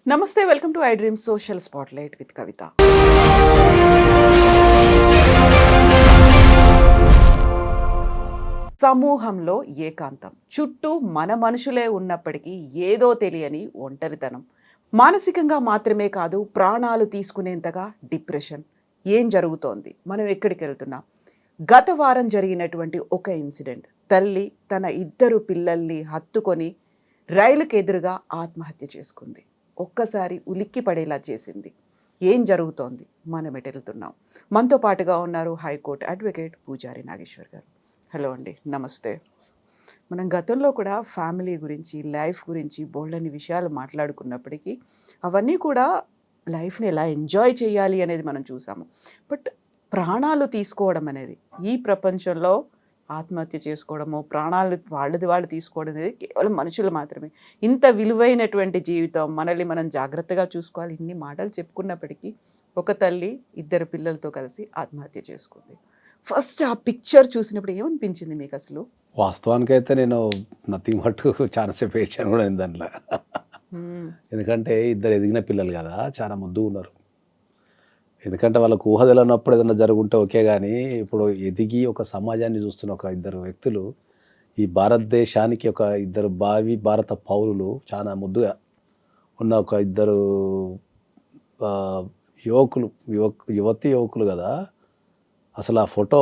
నమస్తే, welcome to I dream social spotlight with Kavitha. సమూహంలో ఏకాంతం, చుట్టూ మన మనుషులే ఉన్నప్పటికీ ఏదో తెలియని ఒంటరితనం, మానసికంగా మాత్రమే కాదు ప్రాణాలు తీసుకునేంతగా డిప్రెషన్. ఏం జరుగుతోంది, మనం ఎక్కడికి వెళ్తున్నాం? గత వారం జరిగినటువంటి ఒక ఇన్సిడెంట్, తల్లి తన 2 పిల్లల్ని హత్తుకొని రైలుకు ఎదురుగా ఆత్మహత్య చేసుకుంది. ఒక్కసారి ఉలిక్కి పడేలా చేసింది. ఏం జరుగుతోంది, మనం ఎటు వెళ్తున్నాం? మనతో పాటుగా ఉన్నారు హైకోర్టు అడ్వకేట్ పూజారి నాగేశ్వర్ గారు. హలో అండి, నమస్తే. మనం గతంలో కూడా ఫ్యామిలీ గురించి, లైఫ్ గురించి బోల్డని విషయాలు మాట్లాడుకున్నప్పటికీ అవన్నీ కూడా లైఫ్ని ఎలా ఎంజాయ్ చేయాలి అనేది మనం చూసాము. బట్ ప్రాణాలు తీసుకోవడం అనేది ఈ ప్రపంచంలో, ఆత్మహత్య చేసుకోవడము, ప్రాణాలు వాళ్ళు తీసుకోవడం అనేది కేవలం మనుషులు మాత్రమే. ఇంత విలువైనటువంటి జీవితం, మనల్ని మనం జాగ్రత్తగా చూసుకోవాలి, ఇన్ని మాటలు చెప్పుకున్నప్పటికీ ఒక తల్లి 2 పిల్లలతో కలిసి ఆత్మహత్య చేసుకుంది. ఫస్ట్ ఆ పిక్చర్ చూసినప్పుడు ఏమనిపించింది మీకు అసలు? వాస్తవానికైతే నేను నథింగ్ బట్ చాలాసేపు ఏడ్చాను కూడా నేను దాంట్లో. ఎందుకంటే 2 ఎదిగిన పిల్లలు కదా, చాలా ముద్దుగా ఉన్నారు. ఎందుకంటే వాళ్ళకు ఊహ తెలియనప్పుడు ఏదైనా జరుగుంటే ఓకే, కానీ ఇప్పుడు ఎదిగి ఒక సమాజాన్ని చూస్తున్న ఒక 2 వ్యక్తులు, ఈ భారతదేశానికి ఒక 2 భారత పౌరులు, చాలా ముద్దుగా ఉన్న ఒక 2 యువకులు, యువకులు కదా. అసలు ఆ ఫోటో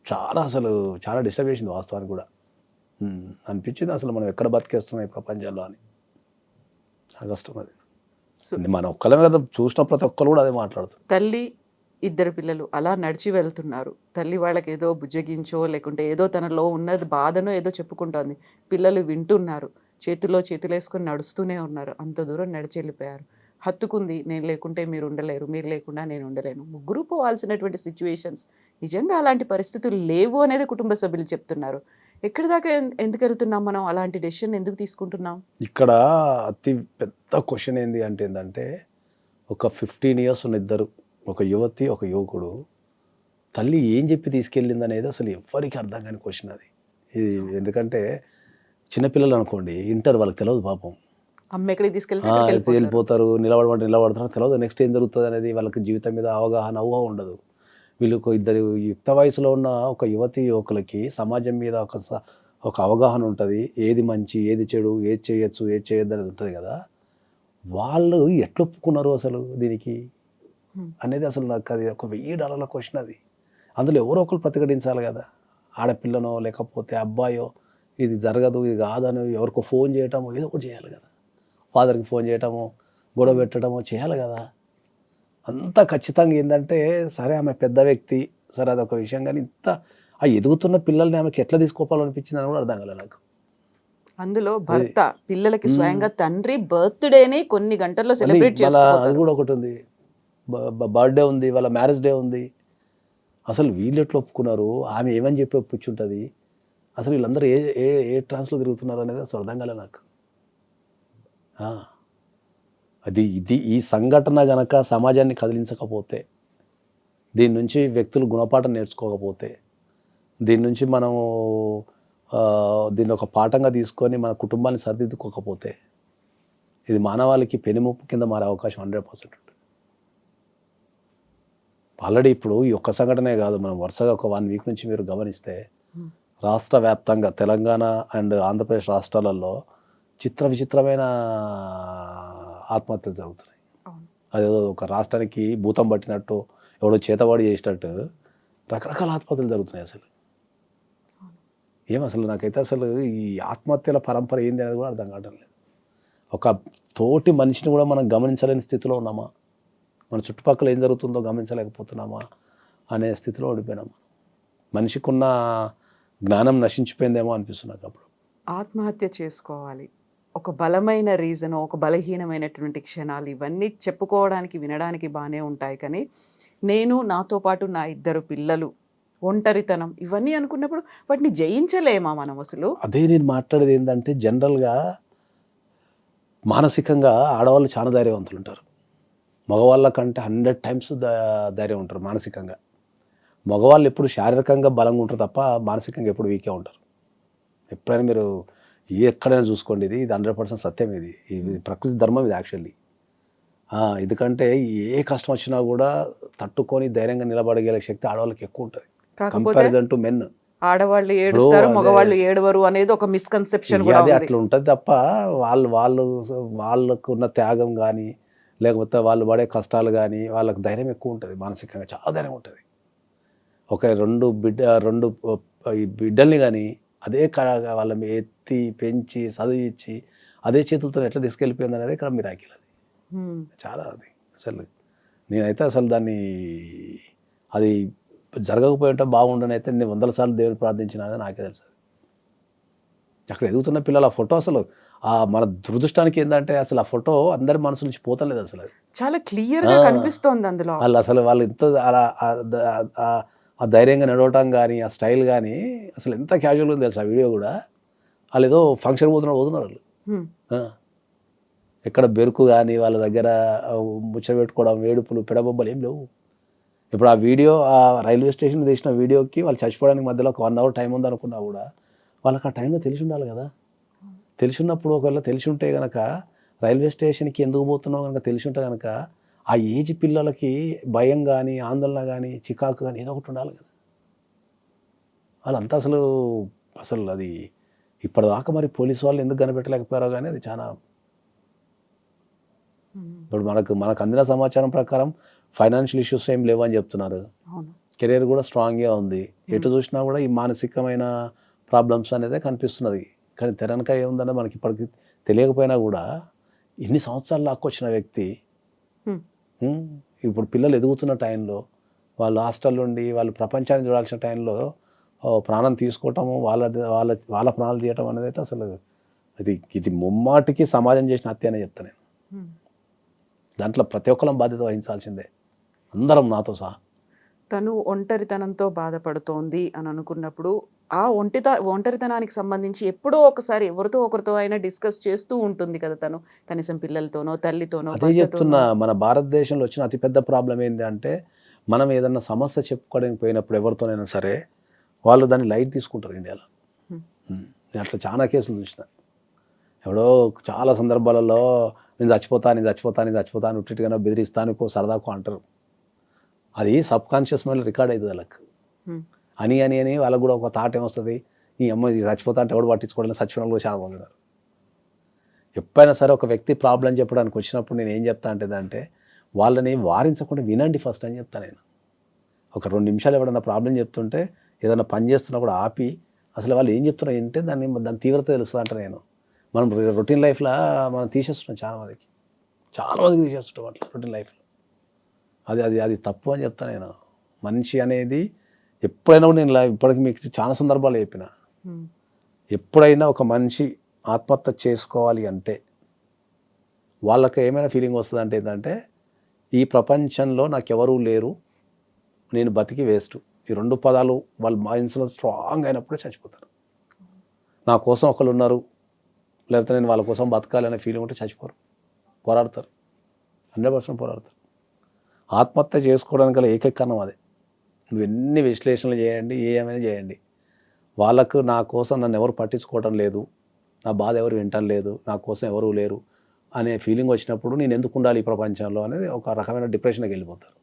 చాలా డిస్టర్బ్ చేసింది వాస్తవానికి కూడా. అనిపించింది అసలు మనం ఎక్కడ బతికేస్తున్నాం ఈ ప్రపంచంలో అని. చాలా కష్టం అది. మన ఒక్కలమే కదా, చూసిన ప్రతి ఒక్కరు కూడా అదే మాట్లాడుతారు. తల్లి 2 పిల్లలు అలా నడిచి వెళ్తున్నారు. తల్లి వాళ్ళకి ఏదో బుజ్జగించో లేకుంటే ఏదో తనలో ఉన్నది బాధనో ఏదో చెప్పుకుంటోంది. పిల్లలు వింటున్నారు, చేతుల్లో చేతులేసుకొని నడుస్తూనే ఉన్నారు. అంత దూరం నడిచి వెళ్ళిపోయారు. హత్తుకుంది, నేను లేకుంటే మీరు ఉండలేరు, మీరు లేకుండా నేను ఉండలేను. ముగ్గురు పోవాల్సినటువంటి సిచ్యువేషన్స్. నిజంగా అలాంటి పరిస్థితులు లేవు అనేది కుటుంబ సభ్యులు చెప్తున్నారు. ఎక్కడి దాకా ఎందుకు వెళ్తున్నాం మనం? అలాంటి డెసిషన్ ఎందుకు తీసుకుంటున్నాం? ఇక్కడ అతి పెద్ద క్వశ్చన్ ఏంటంటే ఒక 15 years ఉన్న 2, ఒక యువతి ఒక యువకుడు, తల్లి ఏం చెప్పి తీసుకెళ్ళింది అనేది అసలు ఎవ్వరికి అర్థం కాని క్వశ్చన్ అది. ఎందుకంటే చిన్నపిల్లలు అనుకోండి, ఇంటర్, వాళ్ళకి తెలియదు పాపం. అమ్మ ఎక్కడికి తీసుకెళ్తే వెళ్ళిపోతారు, నిలబడతారో తెలియదు, నెక్స్ట్ ఏం జరుగుతుంది అనేది వాళ్ళకి జీవితం మీద అవగాహన ఉండదు. వీళ్ళకు 2 యుక్త వయసులో ఉన్న ఒక యువకులకి సమాజం మీద ఒక అవగాహన ఉంటుంది. ఏది మంచి, ఏది చెడు, ఏది చేయొచ్చు, ఏది చేయొద్దు అనేది ఉంటుంది కదా. వాళ్ళు ఎట్లా ఒప్పుకున్నారు అసలు దీనికి అనేది అసలు నాకు అది ఒక $1000 క్వశ్చన్ అది. అందులో ఎవరో ఒకరు ప్రతిఘటించాలి కదా. ఆడపిల్లనో లేకపోతే అబ్బాయో ఇది జరగదు, ఇది కాదని ఎవరికో ఫోన్ చేయటమో ఏదో ఒకటి చేయాలి కదా. ఫాదర్కి ఫోన్ చేయటమో, గొడవ పెట్టడమో చేయాలి కదా. అంత ఖచ్చితంగా ఏంటంటే, సరే ఆమె పెద్ద వ్యక్తి, సరే అదొక విషయం, కానీ ఇంత ఆ ఎదుగుతున్న పిల్లల్ని ఆమెకి ఎట్లా తీసుకోవాలనిపించింది అని కూడా అర్థం కాలేదు నాకు. అందులో భర్త పిల్లలకి స్వయంగా తండ్రి బర్త్డేని కొన్ని గంటల్లో సెలబ్రేట్ చేసుకోవాలి. అది కూడా ఒకటి ఉంది, బర్త్డే ఉంది, వాళ్ళ మ్యారేజ్ డే ఉంది. అసలు వీళ్ళు ఎట్లా ఒప్పుకున్నారు, ఆమె ఏమని చెప్పి ఒప్పుకుంటుంది, అసలు వీళ్ళందరూ ఏ ఏ ఏ ట్రాన్స్లో తిరుగుతున్నారు అనేది అసలు అర్థం కాలేదు నాకు. ఈ సంఘటన గనక సమాజాన్ని కదిలించకపోతే, దీని నుంచి వ్యక్తులు గుణపాఠం నేర్చుకోకపోతే, దీని నుంచి మనం దీన్ని ఒక పాఠంగా తీసుకొని మన కుటుంబాన్ని సరిదిద్దుకోకపోతే, ఇది మానవాళికి పెనుముప్పు కింద మారే అవకాశం 100% ఉంటుంది. ఆల్రెడీ ఇప్పుడు ఈ ఒక్క సంఘటనే కాదు, మనం వరుసగా ఒక 1 week నుంచి మీరు గమనిస్తే రాష్ట్ర వ్యాప్తంగా తెలంగాణ అండ్ ఆంధ్రప్రదేశ్ రాష్ట్రాలలో విచిత్రమైన ఆత్మహత్యలు జరుగుతున్నాయి. అదేదో ఒక రాష్ట్రానికి భూతం పట్టినట్టు, ఎవడో చేతవాడి చేసినట్టు రకరకాల ఆత్మహత్యలు జరుగుతున్నాయి. అసలు అసలు నాకైతే అసలు ఈ ఆత్మహత్యల పరంపర ఏంది అనేది కూడా అర్థం కావడం లేదు. ఒక తోటి మనిషిని కూడా మనం గమనించలేని స్థితిలో ఉన్నామా, మన చుట్టుపక్కల ఏం జరుగుతుందో గమనించలేకపోతున్నామా అనే స్థితిలో ఓడిపోయినామా. మనిషికున్న జ్ఞానం నశించిపోయిందేమో అనిపిస్తుంది నాకు అప్పుడు. ఆత్మహత్య చేసుకోవాలి, ఒక బలమైన రీజన్, ఒక బలహీనమైనటువంటి క్షణాలు, ఇవన్నీ చెప్పుకోవడానికి వినడానికి బాగానే ఉంటాయి. కానీ నేను, నాతో పాటు నా 2 పిల్లలు, ఒంటరితనం, ఇవన్నీ అనుకున్నప్పుడు వాటిని జయించలేమా మనం అసలు? అదే నేను మాట్లాడేది ఏంటంటే, జనరల్గా మానసికంగా ఆడవాళ్ళు చాలా ధైర్యవంతులు ఉంటారు. మగవాళ్ళ కంటే 100 times ధైర్యం ఉంటారు మానసికంగా. మగవాళ్ళు ఎప్పుడు శారీరకంగా బలంగా ఉంటారు తప్ప మానసికంగా ఎప్పుడు వీకే ఉంటారు. ఎప్పుడైనా మీరు ఎక్కడైనా చూసుకోండి, ఇది 100% సత్యం. ఇది ప్రకృతి ధర్మం ఇది యాక్చువల్లీ. ఎందుకంటే ఏ కష్టం వచ్చినా కూడా తట్టుకొని ధైర్యంగా నిలబడగల శక్తి ఆడవాళ్ళకి ఎక్కువ ఉంటుంది కాకపోతే కంపారిజన్ టు మెన్. ఆడవాళ్ళు ఏడుస్తారు, అదే మగవాళ్ళు ఏడవరు అనేది ఒక మిస్కన్సెప్షన్ కూడా అది ఉంది. అట్లా ఉంటుంది తప్ప వాళ్ళకు ఉన్న త్యాగం కానీ లేకపోతే వాళ్ళు పడే కష్టాలు కానీ వాళ్ళకు ధైర్యం ఎక్కువ ఉంటుంది, మానసికంగా చాలా ధైర్యం ఉంటుంది. ఒక రెండు ఈ బిడ్డల్ని కానీ అదే వాళ్ళ ఎత్తి పెంచి చదివించి అదే చేతులతో ఎట్లా తీసుకెళ్ళిపోయింది అనేది ఇక్కడ మిరాకిల్. అది చాలా అది అసలు నేనైతే అసలు దాన్ని అది జరగకపోయి ఉంటే బాగుండని అయితే నేను 100 సార్లు దేవుని ప్రార్థించిన నాకే తెలుసు. అక్కడ ఎదుగుతున్న పిల్లలు ఆ ఫోటో అసలు మన దురదృష్టానికి ఏంటంటే అసలు ఆ ఫోటో అందరి మనసు నుంచి పోతలేదు. అసలు అది చాలా క్లియర్ గా కనిపిస్తోంది అందులో. వాళ్ళు ఇంత అలా ఆ ధైర్యంగా నడవటం కానీ ఆ స్టైల్ కానీ అసలు ఎంత క్యాజువల్గా ఉంది తెలుసు. ఆ వీడియో కూడా వాళ్ళు ఏదో ఫంక్షన్ పోతున్నారు వాళ్ళు. ఎక్కడ బెరుకు కానీ వాళ్ళ దగ్గర ముచ్చబెట్టుకోవడం వేడుపులు పెడబొబ్బలు ఏం లేవు. ఇప్పుడు ఆ వీడియో ఆ రైల్వే స్టేషన్ తీసిన వీడియోకి వాళ్ళు చచ్చిపోవడానికి మధ్యలో ఒక 1 అవర్ టైం ఉంది అనుకున్నా కూడా వాళ్ళకి ఆ టైంలో తెలిసి ఉండాలి కదా. తెలిసి ఉన్నప్పుడు ఒకవేళ తెలిసి ఉంటే కనుక రైల్వే స్టేషన్కి ఎందుకు పోతున్నావు కనుక తెలిసి ఉంటే కనుక ఆ ఏజ్ పిల్లలకి భయం కానీ ఆందోళన కానీ చికాకు కానీ ఏదో ఒకటి ఉండాలి కదా. వాళ్ళంతా అసలు అది ఇప్పటిదాకా మరి పోలీసు వాళ్ళు ఎందుకు కనిపెట్టలేకపోయారో కానీ అది చాలా. ఇప్పుడు మనకు అందిన సమాచారం ప్రకారం ఫైనాన్షియల్ ఇష్యూస్ ఏం లేవని చెప్తున్నారు. కెరీర్ కూడా స్ట్రాంగ్గా ఉంది. ఎటు చూసినా కూడా ఈ మానసికమైన ప్రాబ్లమ్స్ అనేది కనిపిస్తున్నది. కానీ తెరనక ఏముందనే మనకి ఇప్పటికి తెలియకపోయినా కూడా ఇన్ని సంవత్సరాలు లాక్కొచ్చిన వ్యక్తి ఇప్పుడు పిల్లలు ఎదుగుతున్న టైంలో వాళ్ళు హాస్టల్ నుండి వాళ్ళు ప్రపంచాన్ని చూడాల్సిన టైంలో ప్రాణం తీసుకోవటము వాళ్ళ ప్రాణాలు తీయటం అనేది అయితే అసలు ఇది ముమ్మాటికి సమాజం చేసిన హత్య అనే చెప్తాను నేను. దాంట్లో ప్రతి ఒక్కరం బాధ్యత వహించాల్సిందే, అందరం నాతో సహా. తను ఒంటరితనంతో బాధపడుతోంది అని అనుకున్నప్పుడు ఆ ఒంటరితనానికి సంబంధించి ఎప్పుడో ఒకసారి ఎవరితో ఒకరితో అయినా డిస్కస్ చేస్తూ ఉంటుంది కదా తను, కనీసం పిల్లలతోనో తల్లితోనో. అదే చెప్తున్నా, మన భారతదేశంలో వచ్చిన అతిపెద్ద ప్రాబ్లం ఏంటి అంటే మనం ఏదన్నా సమస్య చెప్పుకోవడానికి పోయినప్పుడు ఎవరితోనైనా సరే వాళ్ళు దాన్ని లైట్ తీసుకుంటారు ఇండియాలో. అట్లా చాలా కేసులు చూసిన. ఎవడో చాలా సందర్భాలలో నేను చచ్చిపోతా అని ఉట్టిగానో బెదిరిస్తాను సరదాకు అంటారు. అది సబ్ కాన్షియస్ మైండ్లో రికార్డ్ అవుతుంది వాళ్ళకి. అని వాళ్ళకు కూడా ఒక థాట్ ఏమొస్తుంది, ఈ అమ్మాయి చచ్చిపోతా అంటే ఎవడు పట్టించుకోవడం, చచ్చిపోవడం కూడా చాలా పొందినారు. ఎప్పుడైనా సరే ఒక వ్యక్తి ప్రాబ్లం చెప్పడానికి వచ్చినప్పుడు నేను ఏం చెప్తా అంటే వాళ్ళని వారించకుండా వినండి ఫస్ట్ అని చెప్తాను నేను. ఒక 2 నిమిషాలు ఎవడన్నా ప్రాబ్లం చెప్తుంటే ఏదైనా పని చేస్తున్నప్పుడు ఆపి అసలు వాళ్ళు ఏం చెప్తున్నారు అంటే దాని తీవ్రత తెలుస్తుంది అంటే నేను. మనం రొటీన్ లైఫ్లో మనం తీసేస్తున్నాం చాలా మందికి తీసేస్తుంటాం అట్లా రొటీన్ లైఫ్లో. అది తప్పు అని చెప్తాను నేను. మనిషి అనేది ఎప్పుడైనా కూడా నేను ఇప్పటికి మీకు చాలా సందర్భాలు చెప్పిన, ఎప్పుడైనా ఒక మనిషి ఆత్మహత్య చేసుకోవాలి అంటే వాళ్ళకి ఏమైనా ఫీలింగ్ వస్తుంది అంటే ఏంటంటే ఈ ప్రపంచంలో నాకెవరూ లేరు, నేను బతికి వేస్ట్. ఈ 2 పదాలు వాళ్ళ మైండ్స్లో స్ట్రాంగ్ అయినప్పుడే చచ్చిపోతారు. నా కోసం ఒకరు ఉన్నారు, లేకపోతే నేను వాళ్ళ కోసం బతకాలి అనే ఫీలింగ్ ఉంటే చచ్చిపోరు, పోరాడతారు, 100% పోరాడతారు. ఆత్మహత్య చేసుకోవడానికి గల ఏకైక కారణం అదే. నువ్వు ఎన్ని విశ్లేషణలు చేయండి, ఏమైనా చేయండి, వాళ్ళకు నా కోసం నన్ను ఎవరు పట్టించుకోవడం లేదు, నా బాధ ఎవరు వింటం లేదు, నా కోసం ఎవరు లేరు అనే ఫీలింగ్ వచ్చినప్పుడు నేను ఎందుకు ఉండాలి ఈ ప్రపంచంలో అనేది ఒక రకమైన డిప్రెషన్కి వెళ్ళిపోతారు.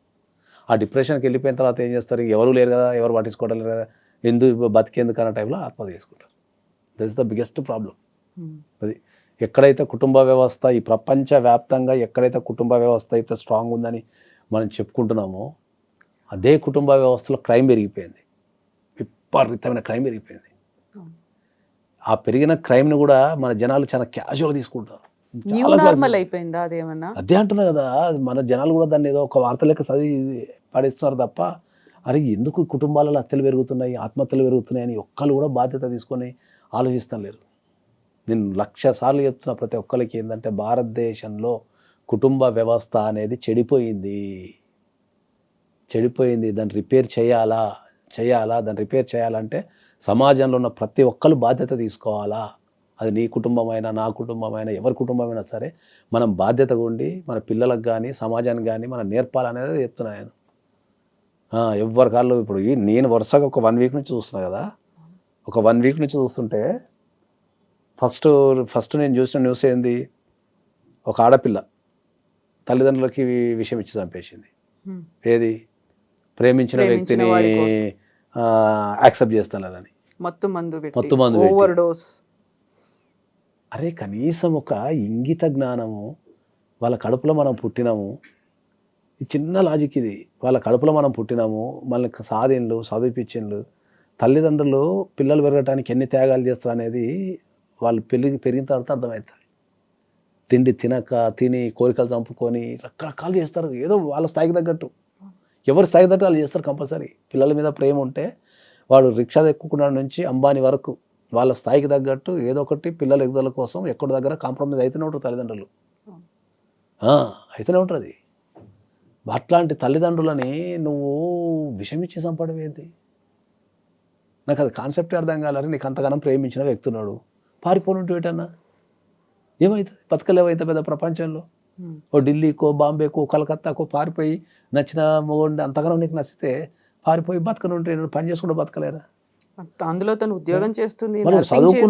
ఆ డిప్రెషన్కి వెళ్ళిపోయిన తర్వాత ఏం చేస్తారు, ఎవరు లేరు కదా, ఎవరు పట్టించుకోవడం లేరు కదా, బతికేందుకు అన్న టైంలో ఆత్మహత్య చేసుకుంటారు. That is the biggest problem. అది ఎక్కడైతే కుటుంబ వ్యవస్థ ఈ ప్రపంచవ్యాప్తంగా ఎక్కడైతే కుటుంబ వ్యవస్థ అయితే స్ట్రాంగ్ ఉందని మనం చెప్పుకుంటున్నామో అదే కుటుంబ వ్యవస్థలో క్రైమ్ పెరిగిపోయింది, విపరీతమైన క్రైమ్ పెరిగిపోయింది. ఆ పెరిగిన క్రైమ్ని కూడా మన జనాలు చాలా క్యాజువల్గా తీసుకుంటారు. అయిపోయిందా అదేమన్నా? అదే అంటున్నా కదా, మన జనాలు కూడా దాన్ని ఏదో ఒక వార్త లెక్క చదివి పడేస్తున్నారు తప్ప అరే ఎందుకు కుటుంబాలలో హత్యలు పెరుగుతున్నాయి, ఆత్మహత్యలు పెరుగుతున్నాయి అని ఒక్కరు కూడా బాధ్యత తీసుకొని ఆలోచిస్తాం లేరు. నేను 1,00,000 సార్లు చెప్తున్నా ప్రతి ఒక్కరికి ఏంటంటే భారతదేశంలో కుటుంబ వ్యవస్థ అనేది చెడిపోయింది. దాన్ని రిపేర్ చేయాలా, దాన్ని రిపేర్ చేయాలంటే సమాజంలో ఉన్న ప్రతి ఒక్కరు బాధ్యత తీసుకోవాలా. అది నీ కుటుంబమైనా నా కుటుంబమైనా ఎవరి కుటుంబమైనా సరే మనం బాధ్యతగా ఉండి మన పిల్లలకు కానీ సమాజానికి కానీ మనం నేర్పాలనేది చెప్తున్నా నేను. ఎవరి కాళ్ళు ఇప్పుడు నేను వరుసగా ఒక 1 వీక్ నుంచి చూస్తున్నా కదా, ఒక 1 వీక్ నుంచి చూస్తుంటే ఫస్ట్ ఫస్ట్ నేను చూసిన న్యూస్ ఏంది, ఒక ఆడపిల్ల తల్లిదండ్రులకి విషయం ఇచ్చి చంపేసింది. హ్మ్. ఏది, ప్రేమించిన ప్రేమించిన వ్యక్తిని వాడి కోసం. యాక్సెప్ట్ చేస్తానని. మత్తు మందు పెట్టి, మత్తు మందు పెట్టి. Over dose. అరే కనీసం ఒక ఇంగిత జ్ఞానము, వాళ్ళ కడుపులో మనం పుట్టినాము, ఈ చిన్న లాజిక్ ఇది, వాళ్ళ కడుపులో మనం పుట్టినాము, మనకి సాధిండ్లు చదివిపించిండ్లు, తల్లిదండ్రులు పిల్లలు పెరగటానికి ఎన్ని త్యాగాలు చేస్తారు అనేది వాళ్ళు పెరిగిన తర్వాత అర్థమవుతుంది. తిండి తినక తిని కోరికలు చంపుకొని రకరకాలు చేస్తారు, ఏదో వాళ్ళ స్థాయికి తగ్గట్టు, ఎవరి స్థాయికి తగ్గట్టు వాళ్ళు చేస్తారు. కంపల్సరీ పిల్లల మీద ప్రేమ ఉంటే వాడు రిక్షా ఎక్కుకున్న నుంచి అంబానీ వరకు వాళ్ళ స్థాయికి తగ్గట్టు ఏదో ఒకటి పిల్లల ఎదుగుదల కోసం ఎక్కడి దగ్గర కాంప్రమైజ్ అయితేనే ఉంటారు తల్లిదండ్రులు. అయితేనే ఉంటుంది. అట్లాంటి తల్లిదండ్రులని నువ్వు విషమిచ్చి చంపడం ఏంటి? నాకు అది కాన్సెప్ట్ అర్థం కాలేదు. నీకు అంతగానం ప్రేమించిన వ్యక్తున్నాడు, పారిపోనుంటూ ఏటన్నా ఏమవుతుంది? బతకలేవైతే పెద్ద ప్రపంచంలో ఓ ఢిల్లీకో బాంబేకో కలకత్తాకో పారిపోయి నచ్చిన మొగుండి అంతగానం నీకు నచ్చితే పారిపోయి బతకనుంటే పని చేసుకుంటూ బతకలేరా? అందులో తను ఉద్యోగం చేస్తుంది, మనం nursing చేసింది.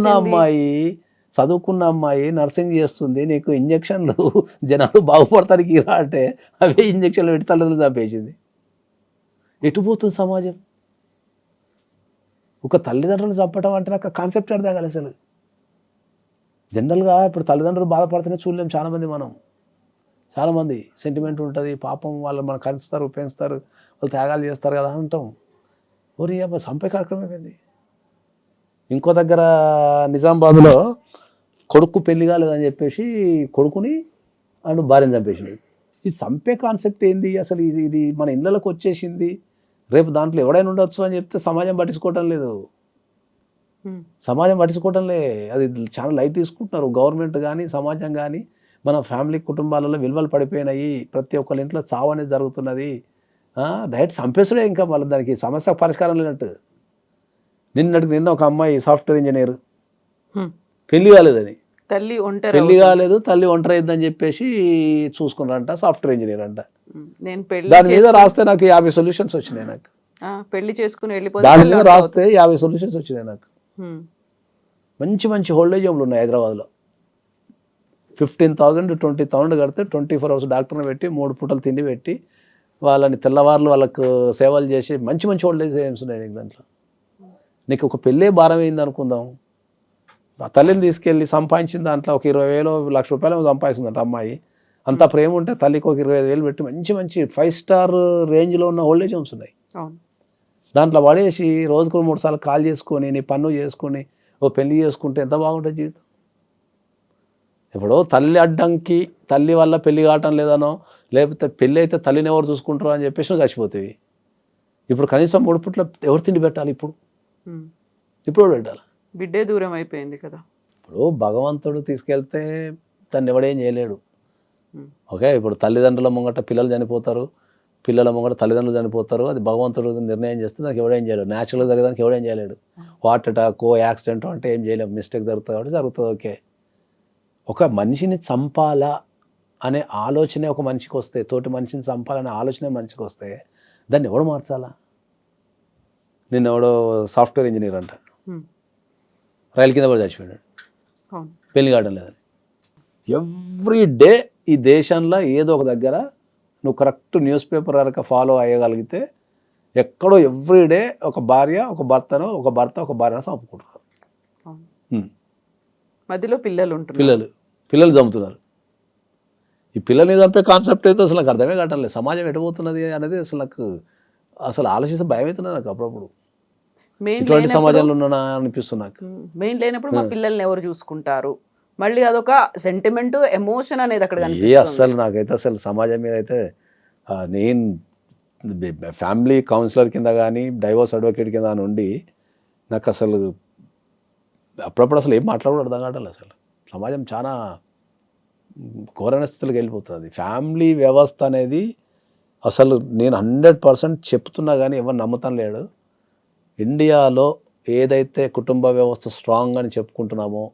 చదువుకున్న అమ్మాయి నర్సింగ్ చేస్తుంది, నీకు ఇంజక్షన్లు జనాలు బాగుపడతానికి రా అంటే అవే ఇంజక్షన్లు పెట్టి తల్లిదండ్రులు చంపేసింది. ఎటు పోతుంది సమాజం? ఒక తల్లిదండ్రులు చంపడం అంటే నాకు కాన్సెప్ట్ అర్థం కాలేదు అసలు. జనరల్గా ఇప్పుడు తల్లిదండ్రులు బాధపడుతూనే చూడలేం చాలామంది సెంటిమెంట్ ఉంటుంది, పాపం వాళ్ళు మనకు కలుస్తారు, పెంచుతారు, వాళ్ళు త్యాగాలు చేస్తారు కదా అంటాం. ఓరి అబ్బా చంపే కార్యక్రమం అయిపోయింది. ఇంకో దగ్గర నిజామాబాద్లో కొడుకు పెళ్లి కాలేదని చెప్పేసి కొడుకుని అండ్ భార్యను చంపేసింది. ఈ చంపే కాన్సెప్ట్ ఏంది అసలు? ఇది మన ఇళ్ళకి వచ్చేసింది. రేపు దాంట్లో ఎవడైనా ఉండొచ్చు అని చెప్తే సమాజం పట్టించుకోవటం లేదు. అది చాలా లైట్ తీసుకుంటున్నారు. గవర్నమెంట్ కానీ సమాజం కానీ మన ఫ్యామిలీ కుటుంబాలలో విలువలు పడిపోయినాయి. ప్రతి ఒక్కరి ఇంట్లో చావు అనేది జరుగుతున్నది. డైరెక్ట్ చంపేసుడే, ఇంకా మళ్ళీ దానికి సమస్య పరిష్కారం లేనట్టు. నిన్న ఒక అమ్మాయి సాఫ్ట్వేర్ ఇంజనీర్, పెళ్లి కాలేదని, పెళ్లి కాలేదు, తల్లి ఒంటరి అయిందని చెప్పేసి చూసుకున్నారంట, సాఫ్ట్వేర్ ఇంజనీర్ అంట. దాని మీద రాస్తే నాకు 50 సొల్యూషన్స్ వచ్చినాయి. నాకు పెళ్లి చేసుకుని దాని మీద రాస్తే 50 సొల్యూషన్స్ వచ్చినాయి నాకు. మంచి ఓల్డేజ్ హోమ్లు ఉన్నాయి హైదరాబాద్లో. 15,000 20,000 కడితే 24 hours డాక్టర్ని పెట్టి 3 పూటలు తిండి పెట్టి వాళ్ళని తెల్లవారులు వాళ్ళకు సేవలు చేసి మంచి ఓల్డేజ్ హోమ్స్ ఉన్నాయి నీకు. దాంట్లో నీకు ఒక పెళ్ళే భారం అయింది అనుకుందాం, తల్లిని తీసుకెళ్ళి సంపాదించిన దాంట్లో ఒక 20,000 1,00,000 రూపాయలు సంపాదిస్తుందంట అమ్మాయి. అంత ప్రేమ ఉంటే తల్లికి ఒక 25,000 పెట్టి మంచి 5 స్టార్ రేంజ్లో ఉన్న ఓల్డేజ్ హోమ్స్ ఉన్నాయి. దాంట్లో పడేసి రోజుకు 3 సార్లు కాల్ చేసుకొని నీ పన్ను చేసుకొని ఓ పెళ్లి చేసుకుంటే ఎంత బాగుంటుంది జీవితం. ఇప్పుడు తల్లి అడ్డంకి, తల్లి వల్ల పెళ్లి కావటం లేదనో, లేకపోతే పెళ్ళి అయితే తల్లిని ఎవరు చూసుకుంటారో అని చెప్పేసి నువ్వు చచ్చిపోతావి. ఇప్పుడు కనీసం 3 పూట్ల ఎవరు తిండి పెట్టాలి? ఇప్పుడు పెట్టాలి. బిడ్డే దూరం అయిపోయింది కదా. ఇప్పుడు భగవంతుడు తీసుకెళ్తే దాన్ని ఎవడేం చేయలేడు. ఓకే, ఇప్పుడు తల్లిదండ్రుల ముంగట పిల్లలు చనిపోతారు, పిల్లల ముంగట తల్లిదండ్రులు చనిపోతారు. అది భగవంతుడు నిర్ణయం చేస్తే దానికి ఎవడేం చేయలేడు. న్యాచురల్గా జరిగేదానికి ఎవడేం చేయలేడు. హార్ట్ అటాక్, యాక్సిడెంట్ అంటే ఏం చేయలేము. మిస్టేక్ జరుగుతుంది కాబట్టి జరుగుతుంది. ఓకే, ఒక మనిషిని చంపాలా అనే ఆలోచనే ఒక మనిషికి వస్తే, తోటి మనిషిని చంపాలనే ఆలోచనే మనిషికి వస్తే దాన్ని ఎవడు మార్చాలా? ఎవడో సాఫ్ట్వేర్ ఇంజనీర్ అంట, రైలు కింద పడి చచ్చిపోయాడు, పెళ్లి కావడం లేదని. ఎవ్రీ డే ఈ దేశంలో ఏదో ఒక దగ్గర నువ్వు కరెక్ట్ న్యూస్ పేపర్ కనుక ఫాలో అయ్యగలిగితే ఎక్కడో ఎవ్రీడే ఒక భార్య ఒక భర్తను, ఒక భర్త ఒక భార్యను చంపుకుంటున్నారు. మధ్యలో పిల్లలు చంపుతున్నారు. ఈ పిల్లల్ని చంపే కాన్సెప్ట్ అయితే అసలు నాకు అర్థమే కావట్లేదు. సమాజం ఎటుపోతున్నది అనేది అసలు ఆలోచిస్తే భయం అవుతున్నది నాకు అప్పుడప్పుడు. ఇటువంటి సమాజంలో ఉన్నా అనిపిస్తుంది నాకు. మెయిన్ లేనప్పుడు మా పిల్లల్ని ఎవరు చూసుకుంటారు, మళ్ళీ అదొక సెంటిమెంట్, ఎమోషన్ అనేది అక్కడ అసలు నాకైతే అసలు సమాజం మీద అయితే నేను ఫ్యామిలీ కౌన్సిలర్ కింద కానీ డైవోర్స్ అడ్వకేట్ కింద నుండి నాకు అసలు అప్పుడప్పుడు అసలు ఏం మాట్లాడడం అర్థం కావట్లేదు. అసలు సమాజం చాలా ఘోరమైన స్థితిలోకి వెళ్ళిపోతుంది. ఫ్యామిలీ వ్యవస్థ అనేది అసలు నేను 100% చెప్తున్నా కానీ ఎవరు నమ్ముతాను లేడు. ఇండియాలో ఏదైతే కుటుంబ వ్యవస్థ స్ట్రాంగ్ అని చెప్పుకుంటున్నామో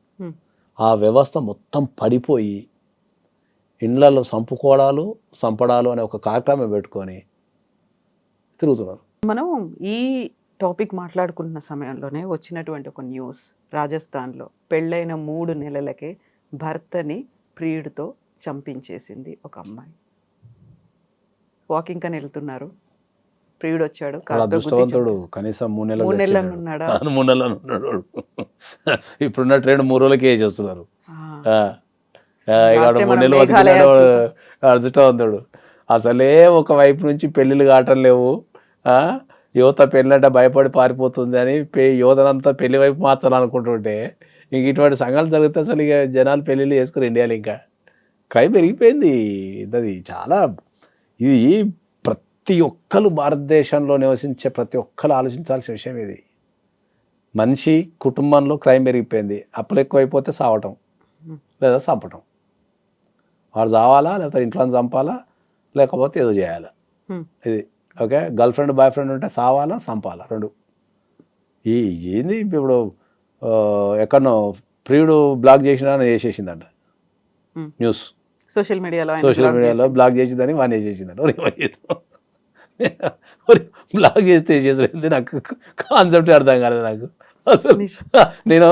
ఆ వ్యవస్థ మొత్తం పడిపోయి ఇండ్లలో చంపడాలు అనే ఒక కార్యక్రమం పెట్టుకొని తిరుగుతున్నారు. మనం ఈ టాపిక్ మాట్లాడుకుంటున్న సమయంలోనే వచ్చినటువంటి ఒక న్యూస్, రాజస్థాన్లో పెళ్ళైన 3 నెలలకే భర్తని ప్రియుడితో చంపించేసింది ఒక అమ్మాయి. వాకింగ్ అని వెళ్తున్నారు, ప్రియుడు వచ్చాడు, వాళ్ళ కారుతో గుద్ది అదృష్టవంతుడు చంపేశాడు. కనీసం 3 3 నెలలు నెలలు ఉన్నాడా? 3 నెలలు ఉన్నాడు వాడు. ఇప్పుడున్న ట్రెండ్ 3 రోజులకే వేసి వస్తున్నారు. ఆ, ఇక Last time 3 మనం నెలలు మేఘాలయ బతికినాడు చూసాం. అదృష్టవంతుడు. అసలే ఒక వైపు నుంచి పెళ్ళిళ్ళు కావటం లేవు. ఆ, యువత పెళ్ళంటే భయపడి పారిపోతుంది అని యువతనంతా పెళ్లి వైపు మార్చాలనుకుంటుంటే ఇంక ఇటువంటి సంఘటనలు జరిగితే అసలు ఇక జనాలు పెళ్ళిళ్ళు చేసుకుని ఇండియాలో ఇంకా క్రైమ్ పెరిగిపోయింది. అది చాలా, ఇది ప్రతి ఒక్కరు భారతదేశంలో నివసించే ప్రతి ఒక్కరు ఆలోచించాల్సిన విషయం ఇది. మనిషి కుటుంబంలో క్రైమ్ పెరిగిపోయింది. అప్పులు ఎక్కువైపోతే సావటం లేదా చంపటం. వాడు చావాలా లేకపోతే ఇంట్లో చంపాలా లేకపోతే ఏదో చేయాలా. ఇది okay. Girl friend boy friend ఉంటే సావాలా చంపాలా, రెండు. ఏంది ఇప్పుడు ఎక్కడనో ప్రియుడు బ్లాక్ చేసినా చేసేసిందంట న్యూస్. సోషల్ మీడియాలో బ్లాక్ చేసిందని వాడిని చేసిందంట. బ్లాక్ చేస్తే చేసేది నాకు కాన్సెప్ట్ అర్థం కాలేదు నాకు అసలు. నేను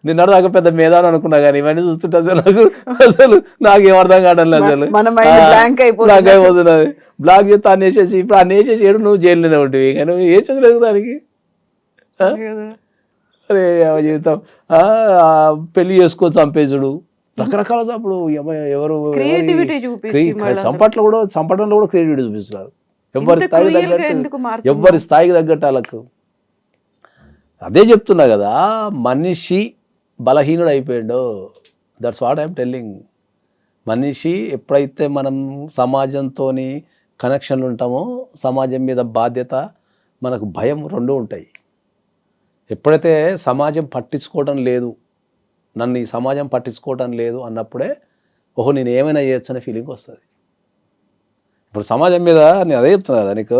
నిన్నటిదాకా పెద్ద మేధాని అనుకున్నా కానీ ఇవన్నీ చూస్తుంటే అసలు నాకేం అర్థం కావడం లేదు. అసలు బ్లాక్ అయిపోతున్నది. బ్లాక్ చేస్తే అన్ని వేసేసి ఇప్పుడు అన్ని వేసేసి ఏడు నువ్వు జైల్లోనే ఉంటుంది. కానీ నువ్వు ఏ చదువులేదు దానికి. అరే జీవితం పెళ్లి చేసుకోవచ్చు చంపేసుడు రకరకాల. అప్పుడు ఎవరు చంపడంలో కూడా క్రియేటివిటీ చూపిస్తున్నారు. ఎవరి స్థాయికి తగ్గట్టు వాళ్ళకు. అదే చెప్తున్నా కదా, మనిషి బలహీనుడు అయిపోయాడు. That's what I'm telling. మనిషి ఎప్పుడైతే మనం సమాజంతో కనెక్షన్లు ఉంటామో సమాజం మీద బాధ్యత, మనకు భయం రెండూ ఉంటాయి. ఎప్పుడైతే సమాజం పట్టించుకోవడం లేదు, నన్ను ఈ సమాజం పట్టించుకోవడం లేదు అన్నప్పుడే ఓహో నేను ఏమైనా చేయొచ్చు అనే ఫీలింగ్ వస్తుంది. ఇప్పుడు సమాజం మీద నేను అదే చెప్తున్నా కదా నీకు,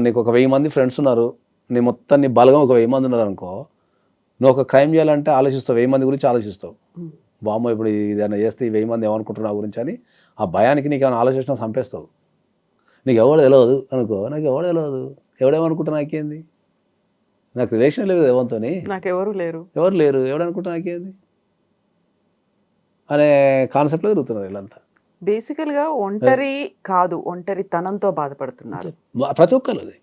నీకు ఒక 1000 మంది ఫ్రెండ్స్ ఉన్నారు, నీ మొత్తం నీ బలగం ఒక 1000 మంది ఉన్నారు అనుకో, నువ్వు ఒక క్రైమ్ చేయాలంటే ఆలోచిస్తావు, 1000 మంది గురించి ఆలోచిస్తావు. బామ్మ ఇప్పుడు ఏదైనా చేస్తే ఈ 1000 మంది ఏమనుకుంటున్నా గురించి అని ఆ భయానికి నీకు ఏమైనా ఆలోచించినా చంపేస్తావు. నీకు ఎవడు తెలియదు అనుకో, నాకు ఎవడు తెలియదు, ఎవడేమనుకుంటా నాకేంది, నాకు రిలేషన్ లేదు ఎవరితో, నాకు ఎవరు లేరు, ఎవడనుకుంటా నాకేంది అనే కాన్సెప్ట్లో తిరుగుతున్నారు వీళ్ళంతా. బేసికల్గా ఒంటరి కాదు, ఒంటరితనంతో బాధపడుతున్నారు ప్రతి ఒక్కరు. అది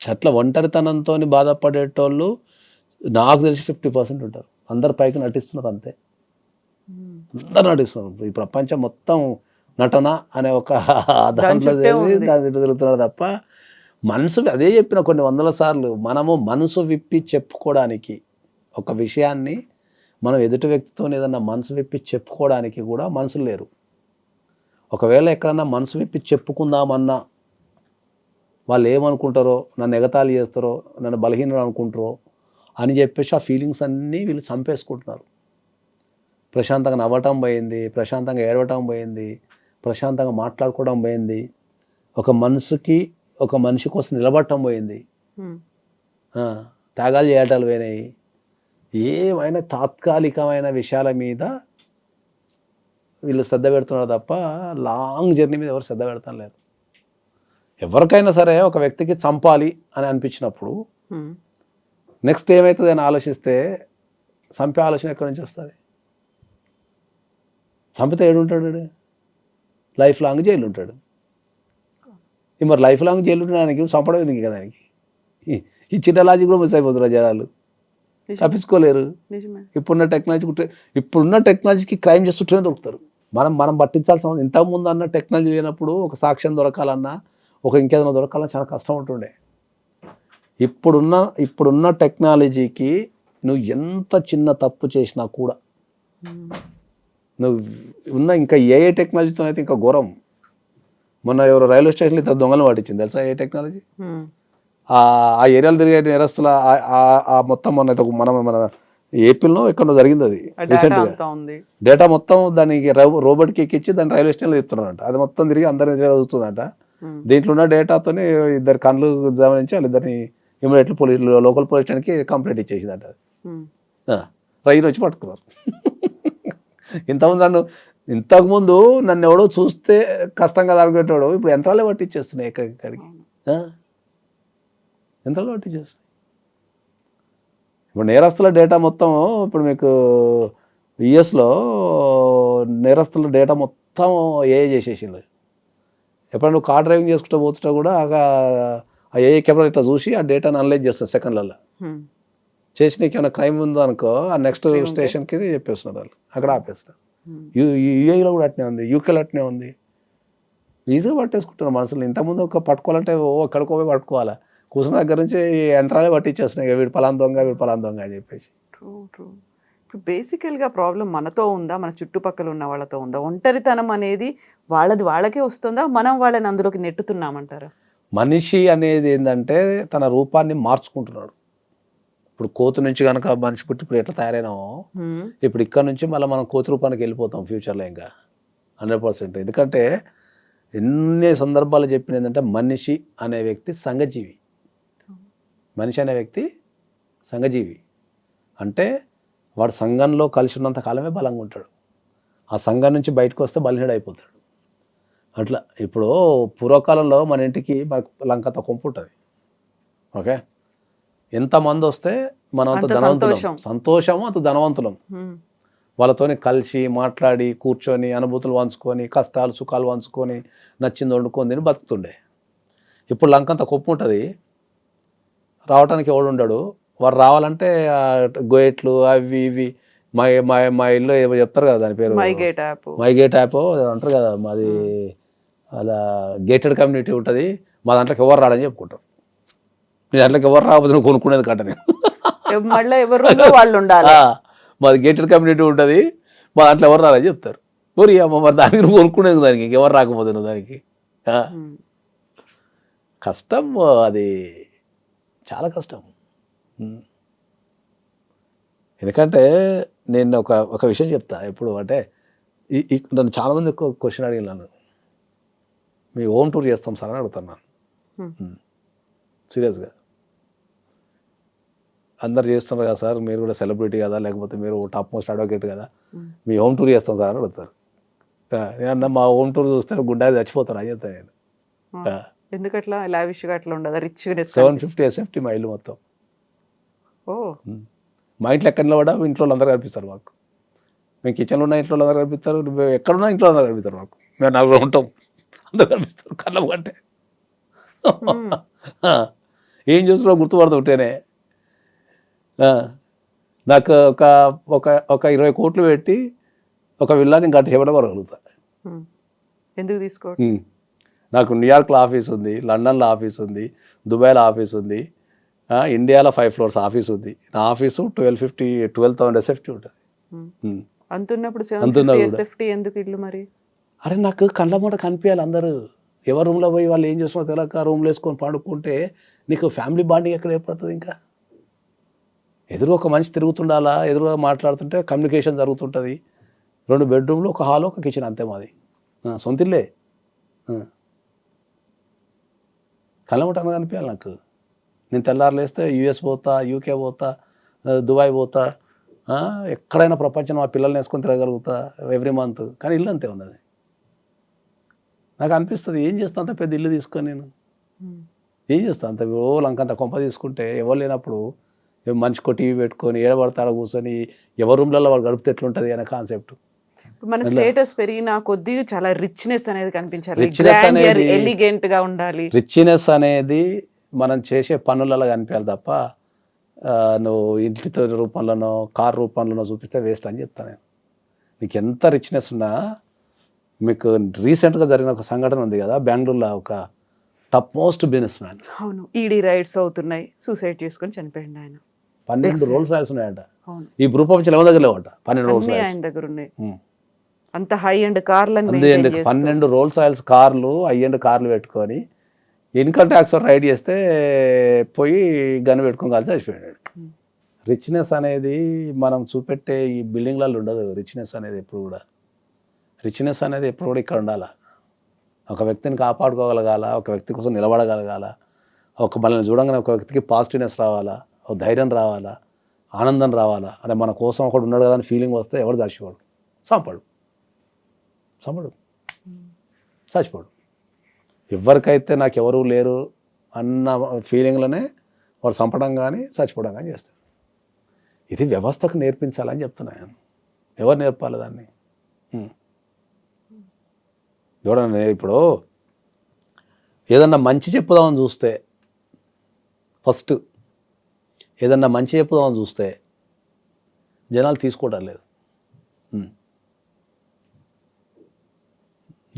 అట్లా ఒంటరితనంతో బాధపడేటోళ్ళు నాకు తెలిసి 50% ఉంటారు. అందరు పైకి నటిస్తున్నారు అంతే, అందరు నటిస్తున్నారు. ఈ ప్రపంచం మొత్తం నటన అనే ఒక దాంట్లో తిరుగుతున్నారు తప్ప మనసు, అదే చెప్పిన కొన్ని 100 సార్లు, మనము మనసు విప్పి చెప్పుకోవడానికి ఒక విషయాన్ని, మనం ఎదుటి వ్యక్తితో ఏదన్నా మనసు విప్పి చెప్పుకోవడానికి కూడా మనుషులు లేరు. ఒకవేళ ఎక్కడన్నా మనసు విప్పి చెప్పుకుందామన్నా వాళ్ళు ఏమనుకుంటారో, నన్ను ఎగతాళి చేస్తారో, నన్ను బలహీనుడు అనుకుంటారో అని చెప్పేసి ఆ ఫీలింగ్స్ అన్నీ వీళ్ళు చంపేసుకుంటున్నారు. ప్రశాంతంగా నవ్వటం పోయింది, ప్రశాంతంగా ఏడవటం పోయింది, ప్రశాంతంగా మాట్లాడుకోవడం పోయింది, ఒక మనిషి కోసం నిలబడటం పోయింది, త్యాగాలు చేయటాలు పోయినాయి. ఏమైనా తాత్కాలికమైన విషయాల మీద వీళ్ళు శ్రద్ధ పెడుతున్నారు తప్ప లాంగ్ జర్నీ మీద ఎవరు శ్రద్ధ పెడతాం లేరు. ఎవరికైనా సరే ఒక వ్యక్తికి చంపాలి అని అనిపించినప్పుడు నెక్స్ట్ ఏమవుతుంది అని ఆలోచిస్తే చంపే ఆలోచన ఎక్కడి నుంచి వస్తుంది? చంపితే ఏడుంటాడు? లైఫ్ లాంగ్ జైలు ఉంటాడు. మరి లైఫ్ లాంగ్ జైలు ఉండడానికి చంపడం ఎందుకు కదా? దానికి ఈ చిన్న లాజిక్ కూడా మిస్ అయిపోతున్నారు జనాలు, తప్పించుకోలేరు. ఇప్పుడున్న టెక్నాలజీకి క్రైమ్ చేస్తుంటేనే దొరుకుతారు. మనం పట్టించాల్సిన ఇంతకుముందు అన్న టెక్నాలజీ లేనప్పుడు ఒక సాక్ష్యం దొరకాలన్నా, ఒక ఇంకేదైనా దొరకాలన్నా చాలా కష్టం ఉంటుండే. ఇప్పుడున్న టెక్నాలజీకి నువ్వు ఎంత చిన్న తప్పు చేసినా కూడా నువ్వు ఇంకా ఏ టెక్నాలజీతో అయితే ఇంకా ఘోరం. మొన్న ఎవరు రైల్వే స్టేషన్లో ఇద్దరు దొంగలు పట్టించింది తెలుసా? ఏ టెక్నాలజీ? ఆ ఏరియాలో తిరిగే నేరస్తుల మొత్తం మన ఏపీలో ఎక్కడో జరిగింది అది రీసెంట్గా. డేటా మొత్తం దానికి రోబోట్కి ఎక్కించి దాన్ని రైల్వే స్టేషన్లో చెప్తున్నారంట. అది మొత్తం తిరిగి అందరి చూస్తుందంట. దీంట్లో ఉన్న డేటాతోనే 2 కళ్ళు గమనించి వాళ్ళిద్దరిని ఇమీడియట్లీ లోకల్ పోలీస్ స్టేషన్కి కంప్లైంట్ ఇచ్చేసిందంట. రైలు వచ్చి పట్టుకున్నారు. ఇంతకుముందు నన్ను ఎవడో చూస్తే కష్టంగా తగ్గేటోడు ఇప్పుడు యంత్రాలే పట్టించేస్తున్నాయి ఎక్కడికి. యంత్రాలు పట్టించేస్తాయి. ఇప్పుడు నేరస్తుల డేటా మొత్తం ఇప్పుడు మీకు యుఎస్లో నేరస్తుల డేటా మొత్తం ఏఐ చేసేసింది. ఎప్పుడైనా నువ్వు కార్ డ్రైవింగ్ చేసుకుంటూ పోతుంటా కూడా ఆ ఏఐ కెమెరా ఇట్లా చూసి ఆ డేటాను అనలైజ్ చేస్తుంది సెకండ్లలో. చేసి నీకు ఏమైనా క్రైమ్ ఉందో అనుకో ఆ నెక్స్ట్ స్టేషన్కి చెప్పేస్తున్నారు వాళ్ళు, అక్కడ ఆపేస్తారు. యూఏలో కూడా అట్నే ఉంది, యూకేలో అట్నే ఉంది. ఈజీగా పట్టేసుకుంటున్నారు మనుషులు. ఇంతకుముందు ఒక పట్టుకోవాలంటే ఎక్కడికో పోయి పట్టుకోవాలి, కూర్చున్న దగ్గర నుంచి యంత్రాలే పట్టించేస్తున్నాయి, వీడు పలానా దొంగ వీడు పలానా దొంగ అని చెప్పేసి. True true. ఇప్పుడు బేసికల్గా ప్రాబ్లం మనతో ఉందా, మన చుట్టుపక్కల ఉన్న వాళ్ళతో ఉందా? ఒంటరితనం అనేది వాళ్ళది వాళ్ళకే వస్తుందా, మనం వాళ్ళని అందులోకి నెట్టుతున్నామంటారా? మనిషి అనేది ఏంటంటే తన రూపాన్ని మార్చుకుంటున్నాడు. ఇప్పుడు కోతి నుంచి కనుక మనిషి పుట్టి ఇప్పుడు ఎట్లా తయారైనామో ఇప్పుడు ఇక్కడ నుంచి మళ్ళీ మనం కోతి రూపానికి వెళ్ళిపోతాం ఫ్యూచర్లో ఇంకా 100%. ఎందుకంటే ఎన్ని సందర్భాలు చెప్పిన ఏంటంటే మనిషి అనే వ్యక్తి సంఘజీవి. మనిషి అనే వ్యక్తి సంఘజీవి అంటే వాడు సంఘంలో కలిసి ఉన్నంత కాలమే బలంగా ఉంటాడు. ఆ సంఘం నుంచి బయటకు వస్తే బలహీనుడు అయిపోతాడు. అట్లా ఇప్పుడు పూర్వకాలంలో మన ఇంటికి లంకంత కొంపు ఉంటుంది. ఓకే, ఎంతమంది వస్తే మనం అంత ధనవంతులం, సంతోషము అంత ధనవంతులం. వాళ్ళతోని కలిసి మాట్లాడి కూర్చొని అనుభూతులు పంచుకొని కష్టాలు సుఖాలు పంచుకొని నచ్చింది వండుకొని తిని బతుకుతుండే. ఇప్పుడు లంకంత కొప్పు ఉంటుంది, రావడానికి ఎవడు ఉండడు. వాడు రావాలంటే గోయట్లు అవి ఇవి మా ఇల్లు ఏమో చెప్తారు కదా, దాని పేరు మైగేట్ యాప్ అంటారు కదా. మాది అలా గేటెడ్ కమ్యూనిటీ ఉంటుంది, మా దాంట్లోకి ఎవరు రాడని చెప్పుకుంటారు. మీ దాంట్లోకి ఎవరు రాకపోతే నువ్వు కొనుక్కునేది కట్టని వాళ్ళు ఉండాలి. మాది గేటెడ్ కమ్యూనిటీ ఉంటుంది, మా దాంట్లో ఎవరు రాదని చెప్తారు. మరి అమ్మ మరి దానికి నువ్వు కొనుక్కునేది, దానికి ఎవరు రాకపోతే నువ్వు దానికి కష్టం. అది చాలా కష్టం. ఎందుకంటే నేను ఒక విషయం చెప్తా ఎప్పుడు అంటే, నన్ను చాలామంది ఎక్కువ క్వశ్చన్ అడిగినాను, మీ హోమ్ టూర్ చేస్తాం సార్ అని అడుగుతున్నాను సీరియస్గా. అందరు చేస్తున్నారు కదా సార్, మీరు కూడా సెలబ్రిటీ కదా, లేకపోతే మీరు టాప్ మోస్ట్ అడ్వకేట్ కదా, మీ హోమ్ టూర్ చేస్తాం సార్ అని అడుగుతారు. నేను మా హోమ్ టూర్ చూస్తే గుండె చచ్చిపోతారు అని చెప్తాను నేను. ఎందుకట్లా లావిష్గా అట్లా ఉండదు, రిచ్నెస్ 750 SFT మా ఇల్లు మొత్తం. మా ఇంట్లో ఎక్కడ కూడా ఇంట్లో అందరూ కనిపిస్తారు మాకు. మేము కిచెన్లో ఉన్న ఇంట్లో అందరూ కనిపిస్తారు, ఎక్కడున్నా ఇంట్లో అందరూ కనిపిస్తారు మాకు. మేము నలుగురు ఉంటాం, అందరూ కనిపిస్తారు కళ్ళం కంటే. ఏం చూస్తున్నావు గుర్తుపడతా ఉంటేనే. నాకు ఒక 20 కోట్లు పెట్టి ఒక విల్లాని గంట చేయడం వరగలుగుతా. ఎందుకు తీసుకో? నాకు న్యూయార్క్లో ఆఫీస్ ఉంది, లండన్లో ఆఫీస్ ఉంది, దుబాయ్లో ఆఫీస్ ఉంది, ఇండియాలో 5 floors ఆఫీస్ ఉంది. నా ఆఫీసు 12,000 SFT ఉంటుంది. అంతున్నప్పుడు 750 SFT ఎందుకు ఇల్లు మరి? అరే నాకు కళ్ళ మాట కనిపించాలి అందరూ. ఎవరి రూమ్లో పోయి వాళ్ళు ఏం చేస్తున్నారో తెలియక రూమ్లో వేసుకొని పండుకుంటే నీకు ఫ్యామిలీ బాండింగ్ ఎక్కడ ఏర్పడుతుంది? ఇంకా ఎదురు ఒక మనిషి తిరుగుతుండాలా, ఎదురుగా మాట్లాడుతుంటే కమ్యూనికేషన్ జరుగుతుంటుంది. 2 బెడ్రూమ్లు, ఒక హాల్, ఒక కిచెన్, అంతే మాది. సొంత ఇల్లే. కళ్ళమటన కనిపించాలి నాకు. నేను తెల్లారులు వేస్తే యూఎస్ పోతా, యూకే పోతా, దుబాయ్ పోతా, ఎక్కడైనా ప్రపంచం మా పిల్లల్ని వేసుకొని తిరగలుగుతా ఎవ్రీ మంత్. కానీ ఇల్లు అంతే ఉన్నది. నాకు అనిపిస్తుంది ఏం చేస్తా అంత పెద్ద ఇల్లు తీసుకొని నేను ఏం చేస్తా అంత లంకంత కొంప తీసుకుంటే ఎవరు లేనప్పుడు మనిషికో టీవీ పెట్టుకొని ఏడబడతాడ కూర్చొని ఎవరి రూమ్లలో వాళ్ళు గడిపితే ఎట్లుంటుంది అనే కాన్సెప్ట్. మన స్టేటస్ పెరిగిన కొద్దీ చాలా రిచ్నెస్ అనేది కనిపించాలి, ఎలిగెంట్ గా ఉండాలి. రిచ్నెస్ అనేది మనం చేసే పనులలో కనిపించాలి తప్ప నువ్వు ఇంటితో రూపంలోనో కార్ రూపంలోనో చూపిస్తే వేస్ట్ అని చెప్తాను నేను. నీకు ఎంత రిచ్నెస్ ఉన్నా, మీకు రీసెంట్గా జరిగిన ఒక సంఘటన ఉంది కదా బెంగళూరులో, ఒక టాప్ మోస్ట్ బిజినెస్ మ్యాన్. అవును, ఈడీ రైడ్స్ అవుతున్నాయి, సూసైడ్ చేసుకొని చనిపోయింది ఆయన. 12 రోల్స్ రాయిస్ ఉన్నాయంట. ఈ ప్రపంచంలో ఎవరి దగ్గర లేవట 12 రోల్స్ రాయిస్ ఆయన దగ్గర ఉన్నాయి. అంత హై ఎండ్ కార్లు 12 రోల్స్ రాయిల్స్ కార్లు, హై ఎండ్ కార్లు పెట్టుకొని ఇన్కమ్ ట్యాక్స్ రైడ్ చేస్తే పోయి గన్ను పెట్టుకొని కలిసి చచ్చిపోయాడు. రిచ్నెస్ అనేది మనం చూపెట్టే ఈ బిల్డింగ్లలో ఉండదు. రిచ్నెస్ అనేది ఎప్పుడు కూడా ఇక్కడ ఉండాలి. ఒక వ్యక్తిని కాపాడుకోగలగాల, ఒక వ్యక్తి కోసం నిలబడగలగాల, మనల్ని చూడంగానే ఒక వ్యక్తికి పాజిటివ్నెస్ రావాలా, ఒక ధైర్యం రావాలా, ఆనందం రావాలా. అరే మన కోసం ఒకడు ఉన్నాడు కదా అని ఫీలింగ్ వస్తే ఎవడు చచ్చిపోడు, చచ్చిపోడు. ఎవరికైతే నాకు ఎవరు లేరు అన్న ఫీలింగ్లోనే వాడు చంపడం కానీ చచ్చిపోవడం కానీ చేస్తాడు. ఇది వ్యవస్థకు నేర్పించాలని చెప్తున్నాను. ఎవరు నేర్పాలి దాన్ని? చూడండి, ఇప్పుడు ఏదన్నా మంచి చెప్పుదామని చూస్తే, ఫస్ట్ ఏదన్నా మంచి చెప్పుదామని చూస్తే జనాలు తీసుకోవడం లేదు.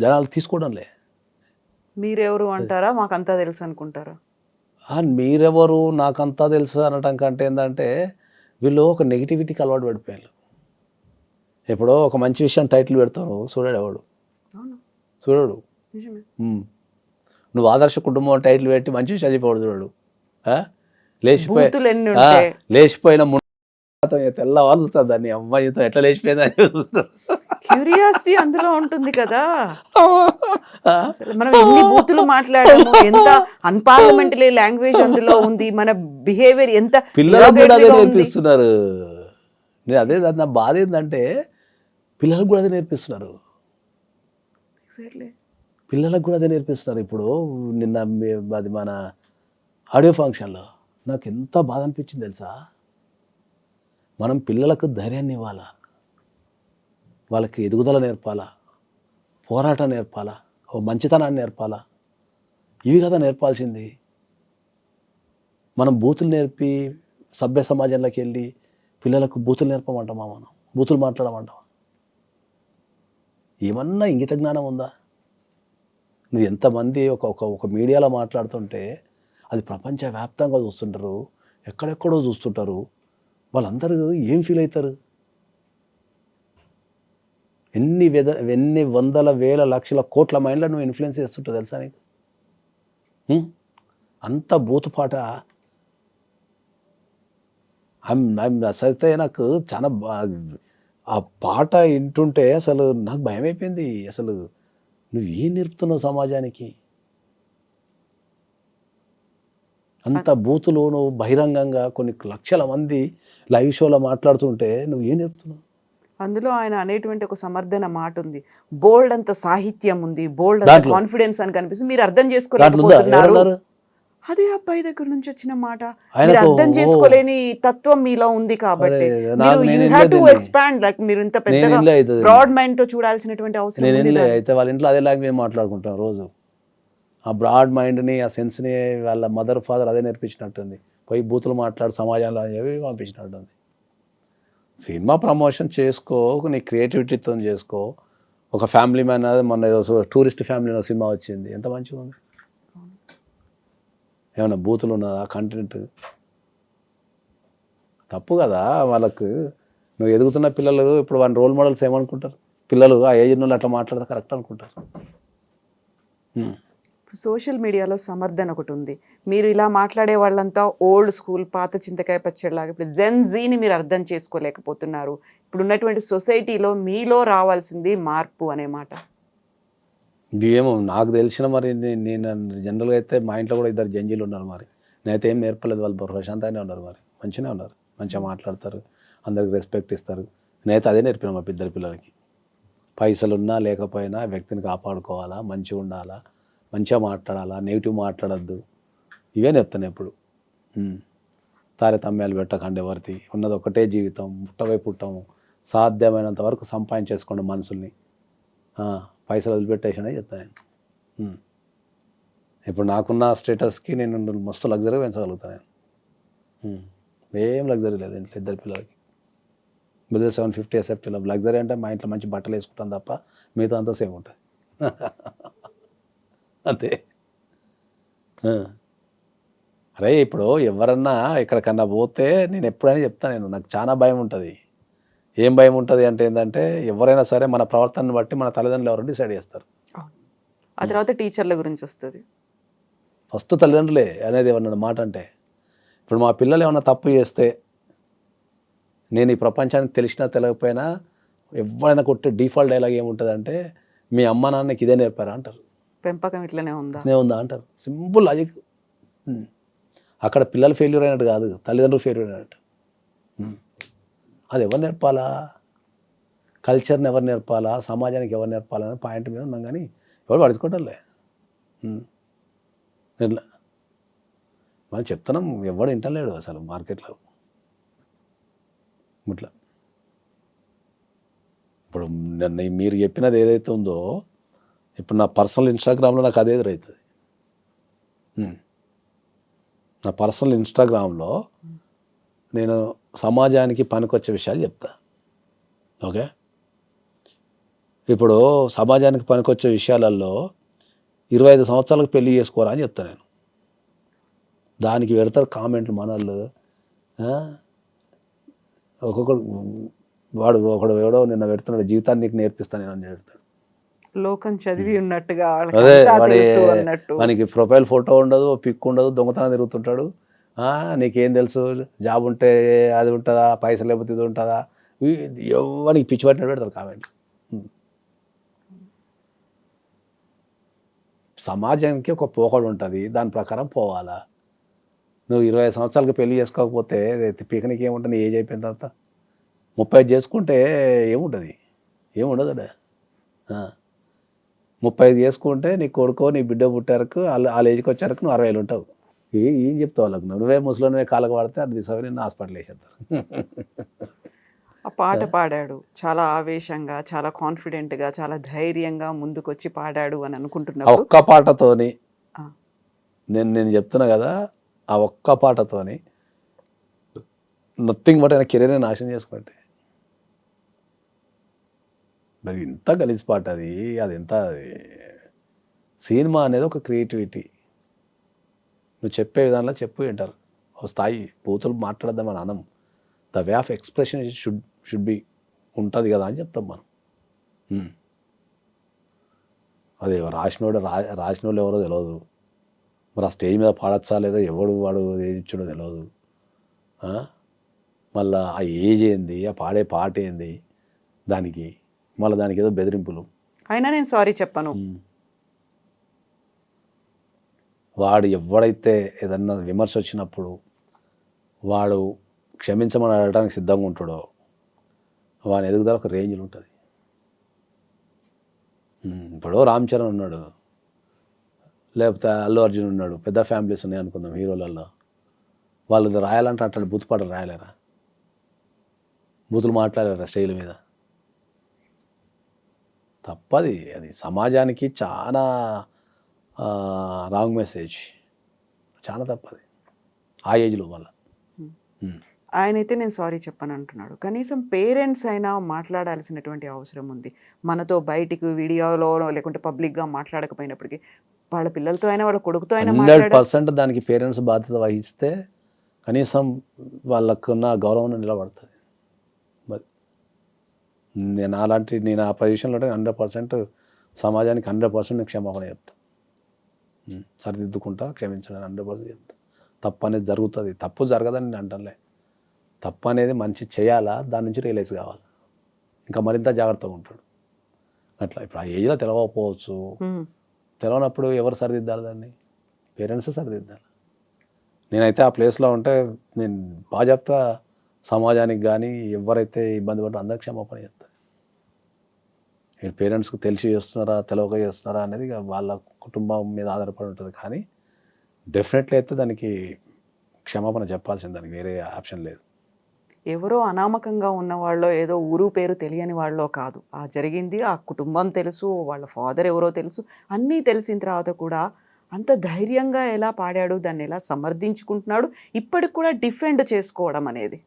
జనాలు తీసుకోవడం లే. మీరెవరు అంటారా, మాకంతా తెలుసు అనుకుంటారా? మీరెవరు నాకంతా తెలుసు అనటం కంటే ఏంటంటే వీళ్ళు ఒక నెగిటివిటీకి అలవాటు పడిపోయారు. ఎప్పుడో ఒక మంచి విషయం టైటిల్ పెడతారు, చూడాడు ఎవడు, అవును, చూడడు. నిజమే. నువ్వు ఆదర్శ కుటుంబం టైటిల్ పెట్టి మంచి విషయం చెప్పాడు చూడడు. బూతులు ఎన్ని ఉంటాయి. లేచిపోయిన తెల్లవాళ్ళు చూస్తారు దాన్ని, అమ్మాయితో ఎట్లా లేచిపోయిందని చూస్తారు. క్యూరియాసిటీ అందులో ఉంటుంది కదా. అసలు మనం ఎన్ని బూతులు మాట్లాడాము, ఎంత అన్పార్లమెంటరీ లాంగ్వేజ్ అందులో ఉంది, మన బిహేవియర్ ఎంత పిల్లలకు కూడా అదే derogatory గా ఉంది. నేర్పిస్తున్నారు. నేను అదే నా బాధ ఏంటంటే పిల్లలకు కూడా అదే నేర్పిస్తున్నారు. Exactly. పిల్లలకు కూడా అదే నేర్పిస్తున్నారు. ఇప్పుడు నిన్న అది మన ఆడియో ఫంక్షన్లో నాకు ఎంత బాధ అనిపించింది తెలుసా. మనం పిల్లలకు ధైర్యాన్ని ఇవ్వాలా, వాళ్ళకి ఎదుగుదల నేర్పాలా, పోరాటం నేర్పాలా, ఓ మంచితనాన్ని నేర్పాలా. ఇవి కదా నేర్పాల్సింది. మనం బూతులు నేర్పి సభ్య సమాజంలోకి వెళ్ళి పిల్లలకు బూతులు నేర్పమంటామా, మనం బూతులు మాట్లాడమంటామా? ఏమన్నా ఇంగిత జ్ఞానం ఉందా? నువ్వు ఎంతమంది ఒక మీడియాలో మాట్లాడుతుంటే అది ప్రపంచవ్యాప్తంగా చూస్తుంటారు, ఎక్కడెక్కడో చూస్తుంటారు. వాళ్ళందరూ ఏం ఫీల్ అవుతారు? ఎన్ని వందల వేల లక్షల కోట్ల మైండ్లో నువ్వు ఇన్ఫ్లుయెన్స్ చేస్తుంటావు తెలుసా నీకు? అంత బూతుపాట. అసలు నాకు చాలా ఆ పాట వింటుంటే అసలు నాకు భయం అయిపోయింది. అసలు నువ్వేం నేర్పుతున్నావు సమాజానికి? అంత బూతులు నువ్వు బహిరంగంగా కొన్ని లక్షల మంది లైవ్ షోలో మాట్లాడుతుంటే నువ్వు ఏం నేర్పుతున్నావు? అందులో ఆయన అనేటువంటి ఒక సమర్థన మాట ఉంది, బోల్డ్ అంత సాహిత్యం ఉంది, బోల్డ్ అంత కాన్ఫిడెన్స్ అని కనిపిస్తుంది, మీరు అర్థం చేసుకోలేకపోతున్నారు. అదే అబ్బాయి దగ్గర నుంచి వచ్చిన మాట. మీరు అర్థం చేసుకోలేని తత్వం మీలో ఉంది కాబట్టి మీరు హ్యావ్ టు ఎక్స్పాండ్. లైక్ మీరు ఇంత పెద్దగా బ్రాడ్ మైండ్ తో చూడాల్సినటువంటి అవసరం ఉంది. అయితే వాళ్ళ ఇంట్లో అదే లాంగ్వేజ్ మాట్లాడుకుంటాం రోజు. ఆ బ్రాడ్ మైండ్ని, ఆ సెన్స్ని వాళ్ళ మదర్ ఫాదర్ అదే నేర్పించినట్టుంది. పోయి బూతులు మాట్లాడి సమాజంలో ఏవి పంపించినట్టుంది. సినిమా ప్రమోషన్ చేసుకో, నీ క్రియేటివిటీతో చేసుకో. ఒక ఫ్యామిలీ మ్యాన్, మొన్న ఏదో టూరిస్ట్ ఫ్యామిలీ సినిమా వచ్చింది, ఎంత మంచిగా ఉంది. ఏమన్నా బూతులు ఉన్నదా? కంటెంట్ తప్పు కదా వాళ్ళకు. నువ్వు ఎదుగుతున్న పిల్లలు ఇప్పుడు వాళ్ళ రోల్ మోడల్స్ ఏమనుకుంటారు? పిల్లలు ఆ ఏజ్ వాళ్ళు అట్లా మాట్లాడితే కరెక్ట్ అనుకుంటారు. సోషల్ మీడియాలో సమర్థన ఒకటి ఉంది. మీరు ఇలా మాట్లాడే వాళ్ళంతా ఓల్డ్ స్కూల్, పాత చింతకాయ పచ్చడిలాగా. ఇప్పుడు జెన్జీని మీరు అర్థం చేసుకోలేకపోతున్నారు. ఇప్పుడు ఉన్నటువంటి సొసైటీలో మీలో రావాల్సింది మార్పు అనే మాట. ఇది ఏమో నాకు తెలిసిన, మరి నేను జనరల్గా అయితే మా ఇంట్లో కూడా 2 జంజీలు ఉన్నారు. మరి నేనైతే ఏం నేర్పలేదు. వాళ్ళు ప్రశాంతంగానే ఉన్నారు, మరి మంచిగానే ఉన్నారు, మంచిగా మాట్లాడతారు, అందరికి రెస్పెక్ట్ ఇస్తారు. నేనైతే అదే నేర్పిన మా 2 పిల్లలకి. పైసలు ఉన్నా లేకపోయినా వ్యక్తిని కాపాడుకోవాలా, మంచిగా ఉండాలా, మంచిగా మాట్లాడాలా, నెగిటివ్ మాట్లాడద్దు. ఇవే నేర్పుతాను ఎప్పుడు. తారతమ్యాలు పెట్టకండి ఎవరిది. ఉన్నది ఒకటే జీవితం, పుట్టవై పుట్టము, సాధ్యమైనంత వరకు సంపాదించేసుకోండి మనుషుల్ని, పైసలు వదిలిపెట్టేసానే చెప్తాను నేను. ఇప్పుడు నాకున్న స్టేటస్కి నేను మస్తు లగ్జరీ పెంచగలుగుతాను నేను. ఏం లగ్జరీ లేదు ఇంట్లో 2 పిల్లలకి. బిలో 750 ఎస్ఎఫ్టీ లగ్జరీ అంటే మా ఇంట్లో మంచి బట్టలు వేసుకుంటాను తప్ప మిగతా అంతా సేమ్ ఉంటుంది అంతే. అరే ఇప్పుడు ఎవరన్నా ఎక్కడికన్నా పోతే నేను ఎప్పుడైనా చెప్తాను, నాకు చాలా భయం ఉంటుంది. ఏం భయం ఉంటుంది అంటే ఏంటంటే, ఎవరైనా సరే మన ప్రవర్తనను బట్టి మన తల్లిదండ్రులు ఎవరు డిసైడ్ చేస్తారు. ఆ తర్వాత టీచర్ల గురించి వస్తుంది. ఫస్ట్ తల్లిదండ్రులే అనేది ఏమన్నా మాట అంటే. ఇప్పుడు మా పిల్లలు ఏమన్నా తప్పు చేస్తే నేను ఈ ప్రపంచానికి తెలిసినా తెలియకపోయినా ఎవరైనా కొట్టే డిఫాల్ట్ డైలాగ్ ఏముంటుంది అంటే, మీ అమ్మ నాన్నకి ఇదే నేర్పారా అంటారు. పెంపకం ఇట్లనే ఉందా అంటారు. Simple logic. అక్కడ పిల్లలు ఫెయిల్యూర్ అయినట్టు కాదు, తల్లిదండ్రులు ఫెయిల్యూర్ అయినట్టు. అది ఎవరు నేర్పాలా? కల్చర్ని ఎవరు నేర్పాలా, సమాజానికి ఎవరు నేర్పాలనే పాయింట్ మీద ఉన్నాం, కానీ ఎవరు పడుచుకోవటంలే. మనం చెప్తున్నాం, ఎవడు వింటలేడు అసలు మార్కెట్లో. ఇట్లా ఇప్పుడు మీరు చెప్పినది ఏదైతే ఉందో, ఇప్పుడు నా పర్సనల్ ఇన్స్టాగ్రామ్లో నాకు అదే ఎదురవుతుంది. నా పర్సనల్ ఇన్స్టాగ్రామ్లో నేను సమాజానికి పనికొచ్చే విషయాలు చెప్తా. ఓకే, ఇప్పుడు సమాజానికి పనికొచ్చే విషయాలలో 25 సంవత్సరాలకు పెళ్లి చేసుకోరా అని చెప్తాను నేను. దానికి పెడతారు కామెంట్లు మనోళ్ళు. ఒక్కొక్కడు ఒకడు ఎవడో నిన్న పెడుతున్నాడు, జీవితాన్ని నీకు నేర్పిస్తాను నేను అని పెడతాడు. లోకం చదివి ఉన్నట్టుగా అదే అన్నట్టు. మనకి ప్రొఫైల్ ఫోటో ఉండదు, పిక్ ఉండదు, దొంగతనం తిరుగుతుంటాడు. నీకేం తెలుసు, జాబ్ ఉంటే అది ఉంటుందా, పైసలు లేకపోతే ఇది ఉంటుందా, ఎవరికి పిచ్చి పట్టినట్టు పెడతారు కామెంట్. సమాజానికి ఒక పోకడు ఉంటుంది, దాని ప్రకారం పోవాలా. నువ్వు 25 సంవత్సరాలకు పెళ్లి చేసుకోకపోతే పీకనికి ఏముంటుంది, ఏజ్ అయిపోయిన తర్వాత 35 చేసుకుంటే ఏముంటుంది, ఏముండదు. 35 చేసుకుంటే నీ కొడుకో నీ బిడ్డ పుట్టారకు వాళ్ళ ఏజ్కి వచ్చారకు నువ్వు 60 ఉంటావు. ఏం చెప్తావు వాళ్ళకు, నువ్వే ముసలివే కాళ్ళకు పడితే అది తీసుకొని నిన్ను హాస్పిటల్ వేసేస్తారు. ఆ పాట పాడాడు చాలా ఆవేశంగా, చాలా కాన్ఫిడెంట్గా, చాలా ధైర్యంగా ముందుకొచ్చి పాడాడు అని అనుకుంటున్నాను. ఒక్క పాటతోని నేను చెప్తున్నా కదా, ఆ ఒక్క పాటతోని నథింగ్ బట్ ఆయన కెరీర్ని నాశనం చేసుకుంటే. అది ఎంత గలీజ్ పాట, అది ఎంత. సినిమా అనేది ఒక క్రియేటివిటీ, నువ్వు చెప్పే విధానంలో చెప్పు వింటారు. ఒక స్థాయి బూతులు మాట్లాడదామని అనం, the way of expression should be ఉంటుంది కదా అని చెప్తాం మనం. అదే రాసిన వాళ్ళు ఎవరో తెలియదు, మరి ఆ స్టేజ్ మీద పాడచ్చా లేదా, ఎవడు వాడు ఏది ఇచ్చాడో తెలియదు. మళ్ళీ ఆ ఏజ్ ఏంది, ఆ పాడే పాట ఏంది, మళ్ళీ దానికి ఏదో బెదిరింపులు. అయినా నేను సారీ చెప్పను. వాడు ఎవడైతే ఏదన్నా విమర్శ వచ్చినప్పుడు వాడు క్షమించమని అడగడానికి సిద్ధంగా ఉంటాడో వాని ఎదుగుదల ఒక రేంజ్లో ఉంటుంది. ఇప్పుడు రామ్ చరణ్ ఉన్నాడు, లేకపోతే అల్లు అర్జున్ ఉన్నాడు, పెద్ద ఫ్యామిలీస్ ఉన్నాయి అనుకుందాం హీరోలలో. వాళ్ళు రాయాలంటే అట్లా బూతు పాటలు రాయలేరా, బూతులు మాట్లాడలేరా స్టేజ్ మీద? తప్పది, అది సమాజానికి చాలా రాంగ్ మెసేజ్, చాలా తప్పది ఆ ఏజ్లో వల్ల. ఆయనైతే నేను సారీ చెప్పను అంటున్నాడు. కనీసం పేరెంట్స్ అయినా మాట్లాడాల్సినటువంటి అవసరం ఉంది. మనతో బయటికి వీడియోలో లేకుంటే పబ్లిక్గా మాట్లాడకపోయినప్పటికీ వాళ్ళ పిల్లలతో అయినా వాళ్ళ కొడుకుతో అయినా 100% దానికి పేరెంట్స్ బాధ్యత వహిస్తే కనీసం వాళ్ళకున్న గౌరవం నిలబడుతుంది. నేను ఆ పొజిషన్లో 100% సమాజానికి 100% క్షమాపణ చెప్తాను. సరిదిద్దుకుంటా, క్షమించడానికి 100% చెప్తా. తప్పు అనేది జరుగుతుంది, తప్పు జరగదని నేను అంటలే. తప్పు అనేది మంచి చేయాలా, దాని నుంచి రియలైజ్ కావాలి, ఇంకా మరింత జాగ్రత్తగా ఉంటాడు. అట్లా ఇప్పుడు ఆ ఏజ్లో తెలవకపోవచ్చు, తెలవనప్పుడు ఎవరు సరిదిద్దాలి దాన్ని? పేరెంట్స్ సరిదిద్దాలి. నేనైతే ఆ ప్లేస్లో ఉంటే నేను బాగా చెప్తా, సమాజానికి కానీ ఎవరైతే ఇబ్బంది పడ్డారో అందరికి క్షమాపణ చెప్తాను. వీళ్ళు పేరెంట్స్కి తెలిసి చేస్తున్నారా తెలవక చేస్తున్నారా అనేది వాళ్ళ కుటుంబం మీద ఆధారపడి ఉంటుంది. కానీ డెఫినెట్లీ అయితే దానికి క్షమాపణ చెప్పాల్సింది, దానికి వేరే ఆప్షన్ లేదు. ఎవరో అనామకంగా ఉన్న వాళ్ళో, ఏదో ఊరు పేరు తెలియని వాళ్ళో కాదు. ఆ జరిగింది, ఆ కుటుంబం తెలుసు, వాళ్ళ ఫాదర్ ఎవరో తెలుసు, అన్నీ తెలిసిన తర్వాత కూడా అంత ధైర్యంగా ఎలా పాడాడు, దాన్ని ఎలా సమర్థించుకుంటున్నాడు, ఇప్పటికి కూడా డిఫెండ్ చేసుకోవడం అనేది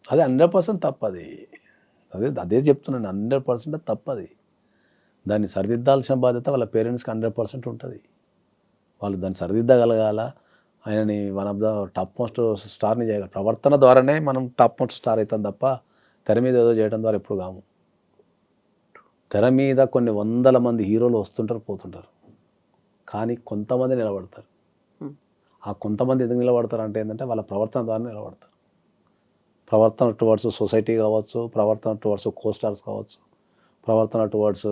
అదే 100% తప్పది. అదే చెప్తున్నాను, 100% తప్పది. దాన్ని సరిదిద్దాల్సిన బాధ్యత వాళ్ళ పేరెంట్స్కి 100% ఉంటుంది. వాళ్ళు దాన్ని సరిదిద్దగలగాల. ఆయనని one of the top most స్టార్ని చేయగల ప్రవర్తన ద్వారానే మనం టాప్ మోస్ట్ స్టార్ అవుతాం తప్ప తెర మీద ఏదో చేయడం ద్వారా ఎప్పుడు కాము. తెర మీద కొన్ని వందల మంది హీరోలు వస్తుంటారు, పోతుంటారు, కానీ కొంతమంది నిలబడతారు. ఆ కొంతమంది ఎందుకు నిలబడతారు అంటే ఏంటంటే వాళ్ళ ప్రవర్తన ద్వారా నిలబడతారు. ప్రవర్తన టువర్డ్స్ సొసైటీ కావచ్చు, ప్రవర్తన టువర్డ్స్ కోస్టార్స్ కావచ్చు, ప్రవర్తన టువర్డ్స్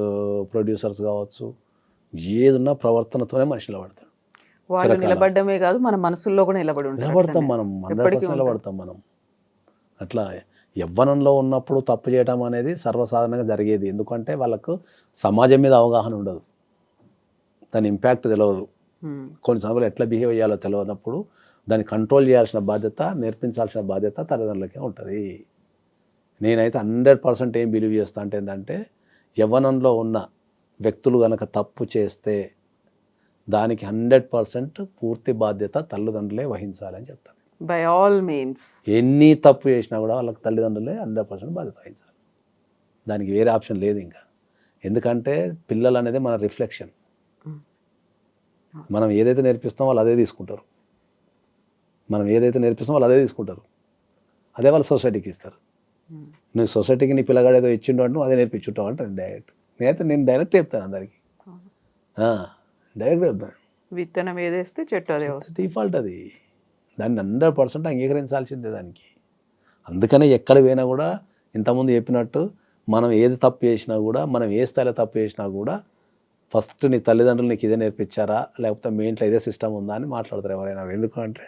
ప్రొడ్యూసర్స్ కావచ్చు, ఏదున్నా ప్రవర్తనతోనే మనిషి నిలబడతాడు. వాళ్ళు నిలబడమే కాదు, మన మనసుల్లో కూడా నిలబడతాం మనం, 100% నిలబడతాం మనం. అట్లా యవ్వనంలో ఉన్నప్పుడు తప్పు చేయడం అనేది సర్వసాధారణంగా జరిగేది. ఎందుకంటే వాళ్ళకు సమాజం మీద అవగాహన ఉండదు, దాని ఇంపాక్ట్ తెలియదు, కొన్ని సందర్భాలు ఎట్లా బిహేవ్ చేయాలో తెలియనప్పుడు దాన్ని కంట్రోల్ చేయాల్సిన బాధ్యత, నేర్పించాల్సిన బాధ్యత తల్లిదండ్రులకే ఉంటుంది. నేనైతే 100% ఏం బిలీవ్ చేస్తా అంటే ఏంటంటే, యవ్వనంలో ఉన్న వ్యక్తులు కనుక తప్పు చేస్తే దానికి 100% పూర్తి బాధ్యత తల్లిదండ్రులే వహించాలని చెప్తాను. బై ఆల్ మీన్స్ ఎన్ని తప్పు చేసినా కూడా వాళ్ళకి తల్లిదండ్రులే 100% బాధ్యత వహించాలి. దానికి వేరే ఆప్షన్ లేదు ఇంకా. ఎందుకంటే పిల్లలు అనేది మన రిఫ్లెక్షన్. మనం ఏదైతే నేర్పిస్తామో వాళ్ళు అదే తీసుకుంటారు. అదే వాళ్ళు సొసైటీకి ఇస్తారు. నువ్వు సొసైటీకి నీ పిల్లగాడు ఏదో ఇచ్చిండు అంటే అదే నేర్పించుంటావు అంటాను డైరెక్ట్. నేను డైరెక్ట్ చెప్తాను అందరికి, డైరెక్ట్ చెప్తాను. విత్తనం ఏదేస్తే చెట్టు అదే వస్తుంది. డిఫాల్ట్ అది. దాన్ని 100% అంగీకరించాల్సిందే దానికి. అందుకనే ఎక్కడ పోయినా కూడా ఇంతకుముందు చెప్పినట్టు మనం ఏది తప్పు చేసినా కూడా, మనం ఏ స్థాయిలో తప్పు చేసినా కూడా ఫస్ట్ నీ తల్లిదండ్రులు నీకు ఇదే నేర్పించారా, లేకపోతే మీ ఇంట్లో ఇదే సిస్టమ్ ఉందా అని మాట్లాడతారు ఎవరైనా. ఎందుకంటే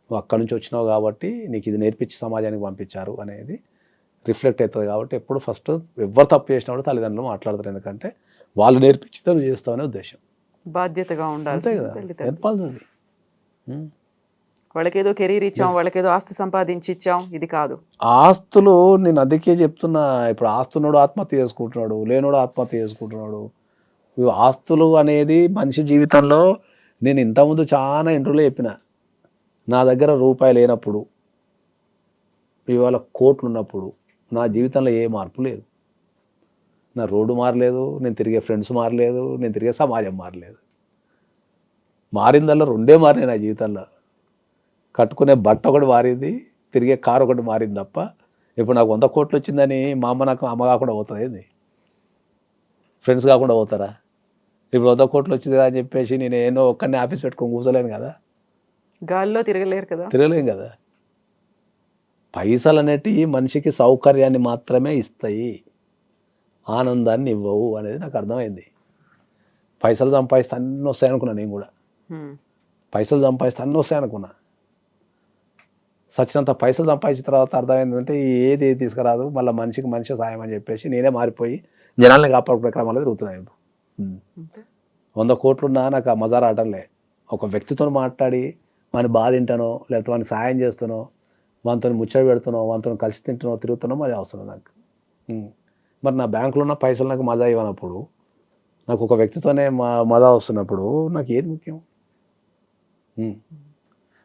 నువ్వు అక్కడి నుంచి వచ్చినావు కాబట్టి నీకు ఇది నేర్పించి సమాజానికి పంపించారు అనేది రిఫ్లెక్ట్ అవుతుంది. కాబట్టి ఎప్పుడు ఫస్ట్ ఎవరు తప్పు చేసినా కూడా తల్లిదండ్రులు మాట్లాడతారు. ఎందుకంటే వాళ్ళు నేర్పించితే నువ్వు చేస్తావనే ఉద్దేశం. బాధ్యతగా ఉండాలి కదా, నేర్పాలి అది. వాళ్ళకేదో కెరీర్ ఇచ్చాం, వాళ్ళకేదో ఆస్తి సంపాదించి ఇచ్చాం, ఇది కాదు. ఆస్తులు నేను అందుకే చెప్తున్నా. ఇప్పుడు ఆస్తున్నోడు ఆత్మహత్య చేసుకుంటున్నాడు, లేనోడు ఆత్మహత్య చేసుకుంటున్నాడు. ఇవి ఆస్తులు అనేది మనిషి జీవితంలో, నేను ఇంతకుముందు చాలా ఇంటర్వ్యూలో చెప్పిన, నా దగ్గర రూపాయి లేనప్పుడు, ఇవాళ కోట్లు ఉన్నప్పుడు నా జీవితంలో ఏ మార్పు లేదు. నా రోడ్డు మారలేదు, నేను తిరిగే ఫ్రెండ్స్ మారలేదు, నేను తిరిగే సమాజం మారలేదు. మారిందల్లా రెండే మారినాయి నా జీవితంలో. కట్టుకునే బట్ట ఒకటి మారింది, తిరిగే కారు ఒకటి మారింది తప్ప. ఇప్పుడు నాకు 100 కోట్లు వచ్చిందని మా అమ్మ నాకు అమ్మ కాకుండా పోతుంది ఏంది? ఫ్రెండ్స్ కాకుండా పోతారా? ఇప్పుడు 100 కోట్లు వచ్చింది అని చెప్పేసి నేను ఏదో ఒక్కరిని ఆఫీస్ పెట్టుకొని కూర్చోలేను కదా, గాల్లో తిరగలేరు కదా, తిరగలేం కదా. పైసలు అనేటివి మనిషికి సౌకర్యాన్ని మాత్రమే ఇస్తాయి, ఆనందాన్ని ఇవ్వవు అనేది నాకు అర్థమైంది. పైసలు సంపాదిస్తే అన్నీ వస్తాయి అనుకున్నా. నేను కూడా పైసలు సంపాదిస్తే అన్నీ వస్తాయి అనుకున్నా. సచ్చినంత పైసలు సంపాదించిన తర్వాత అర్థమైందంటే ఏది తీసుకురాదు, మళ్ళీ మనిషికి మనిషి సాయం అని చెప్పేసి నేనే మారిపోయి జనాల్ని కాపాడుకునే క్రమాలు తిరుగుతున్నాయి. 100 కోట్లున్నా నాకు ఆ మజారా ఆటంలే. ఒక వ్యక్తితో మాట్లాడి వాని బాధ తింటానో, లేకపోతే వానికి సాయం చేస్తానో, వానితో ముచ్చట పెడుతున్నావు, వానితో కలిసి తింటున్నావు, తిరుగుతున్నావు, మజా వస్తుంది నాకు. మరి నా బ్యాంకులో ఉన్న పైసలు నాకు మజా ఇవ్వనప్పుడు, నాకు ఒక వ్యక్తితోనే మజా వస్తున్నప్పుడు నాకు ఏది ముఖ్యం?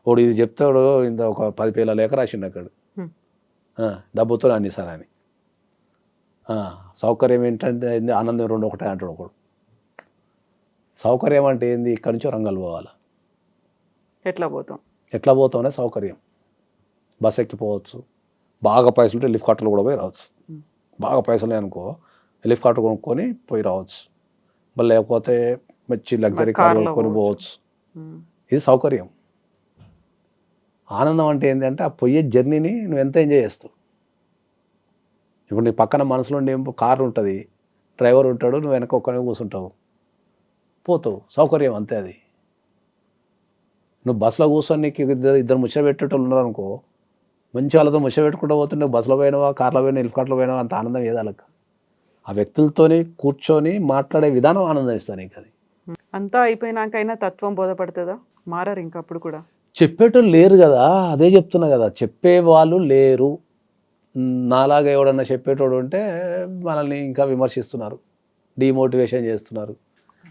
వాడు ఇది చెప్తాడు, ఇంత ఒక 10 పేల లేఖ రాసిండు అక్కడ, డబ్బుతో అన్ని సార్ అని. సౌకర్యం ఏంటంటే ఆనందం 2 ఒకటే అంటాడు ఒకడు. సౌకర్యం అంటే ఏంది? ఇక్కడి నుంచి రంగాలు పోవాలి. ఎట్లా పోతాం అనే సౌకర్యం. బస్ ఎక్కిపోవచ్చు, బాగా పైసలు ఉంటే లిఫ్ట్ కార్టర్లు కూడా పోయి రావచ్చు. బాగా పైసలు అనుకో లిఫ్ట్ కార్టర్ కొనుక్కొని పోయి రావచ్చు. మళ్ళీ లేకపోతే మంచి లగ్జరీ కార్ కొనుక్కొని పోవచ్చు. ఇది సౌకర్యం. ఆనందం అంటే ఏంటంటే ఆ పోయే జర్నీని నువ్వు ఎంత ఎంజాయ్ చేస్తావు. ఇప్పుడు నీ పక్కన మనసులో కారు ఉంటుంది, డ్రైవర్ ఉంటాడు, నువ్వు వెనక ఒక్కనే కూర్చుంటావు, పోతావు. సౌకర్యం అంతే అది. నువ్వు బస్సులో కూర్చొని నీకు ఇద్దరు ముచ్చట పెట్టేటోళ్ళు ఉన్నారు అనుకో, మంచి వాళ్ళతో ముచ్చట పెట్టుకుంటూ పోతే నువ్వు బస్సులో పోయినావా, కార్లో పోయినా, లిఫ్ట్ కార్ట్లో పోయినావా, అంత ఆనందం ఏదాలకు. ఆ వ్యక్తులతోని కూర్చొని మాట్లాడే విధానం ఆనందం ఇస్తాను నీకు. అది అంతా అయిపోయినాకైనా తత్వం బోధపడుతుందా? మారారు ఇంకా అప్పుడు కూడా? చెప్పేటోళ్ళు లేరు కదా, అదే చెప్తున్నా కదా, చెప్పేవాళ్ళు లేరు. నాలాగా ఎవడన్నా చెప్పేటోడు ఉంటే మనల్ని ఇంకా విమర్శిస్తున్నారు, డిమోటివేషన్ చేస్తున్నారు.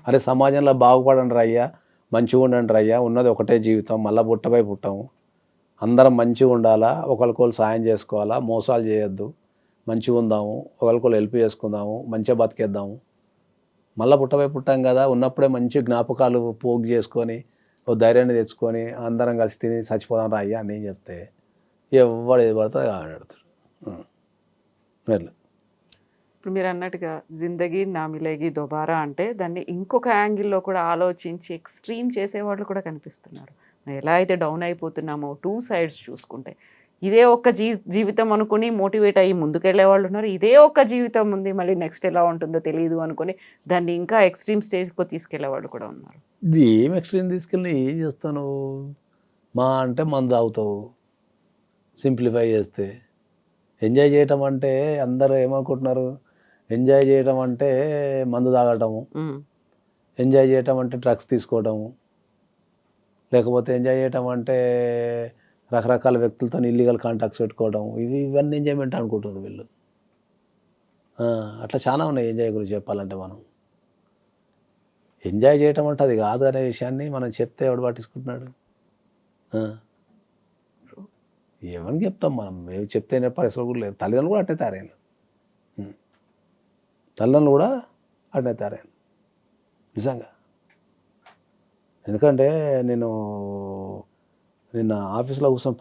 అరే సమాజంలో బాగుపడండి రయ్యా, మంచిగా ఉండండి రయ్యా, ఉన్నది ఒకటే జీవితం, మళ్ళీ పుట్టపై పుట్టాము, అందరం మంచిగా ఉండాలా, ఒకరికొకరు సాయం చేసుకోవాలా, మోసాలు చేయొద్దు, మంచిగా ఉందాము, ఒకరికొకరు హెల్ప్ చేసుకుందాము, మంచిగా బతికేద్దాము, మళ్ళీ పుట్టపై పుట్టాం కదా, ఉన్నప్పుడే మంచి జ్ఞాపకాలు పోగు చేసుకొని ఓ ధైర్యాన్ని తెచ్చుకొని అందరం కలిసి తిని చచ్చిపోదాం రా అయ్యా అని చెప్తే ఎవడు ఏది పడితే ఆడాడుతాడు. ఇప్పుడు మీరు అన్నట్టుగా జిందగీ నా మిలేగి దోబారా అంటే దాన్ని ఇంకొక యాంగిల్లో కూడా ఆలోచించి ఎక్స్ట్రీమ్ చేసేవాళ్ళు కూడా కనిపిస్తున్నారు. ఎలా అయితే డౌన్ అయిపోతున్నామో 2 sides చూసుకుంటే, ఇదే ఒక్క జీవితం అనుకుని మోటివేట్ అయ్యి ముందుకెళ్లే వాళ్ళు ఉన్నారు, ఇదే ఒక్క జీవితం ఉంది మళ్ళీ నెక్స్ట్ ఎలా ఉంటుందో తెలియదు అనుకుని దాన్ని ఇంకా ఎక్స్ట్రీమ్ స్టేజ్కి తీసుకెళ్లే వాళ్ళు కూడా ఉన్నారు. ఇది ఏం ఎక్స్ట్రీమ్ తీసుకెళ్ళి ఏం చేస్తాను? మా అంటే మందు తాగుతావు, సింప్లిఫై చేస్తే. ఎంజాయ్ చేయటం అంటే అందరూ ఏమనుకుంటున్నారు, ఎంజాయ్ చేయటం అంటే మందు తాగటము, ఎంజాయ్ చేయటం అంటే డ్రగ్స్ తీసుకోవటము, లేకపోతే ఎంజాయ్ చేయటం అంటే రకరకాల వ్యక్తులతో ఇల్లీగల్ కాంటాక్ట్స్ పెట్టుకోవడం, ఇవన్నీ ఎంజాయ్మెంట్ అనుకుంటున్నారు వీళ్ళు. అట్లా చాలా ఉన్నాయి ఎంజాయ్ గురించి చెప్పాలంటే. మనం ఎంజాయ్ చేయటం అంటే అది కాదు అనే విషయాన్ని మనం చెప్తే ఎవడు పట్టించుకుంటున్నాడు? ఎవరికి చెప్తాం మనం? ఏమి చెప్తే పరిస్థితులు కూడా లేదు. తల్లిదండ్రులు కూడా అట్నే తయారైన, తల్లిదండ్రులు కూడా అట్నే తయారైన నిజంగా. ఎందుకంటే నేను నిన్న ఆఫీస్లో కూర్చొని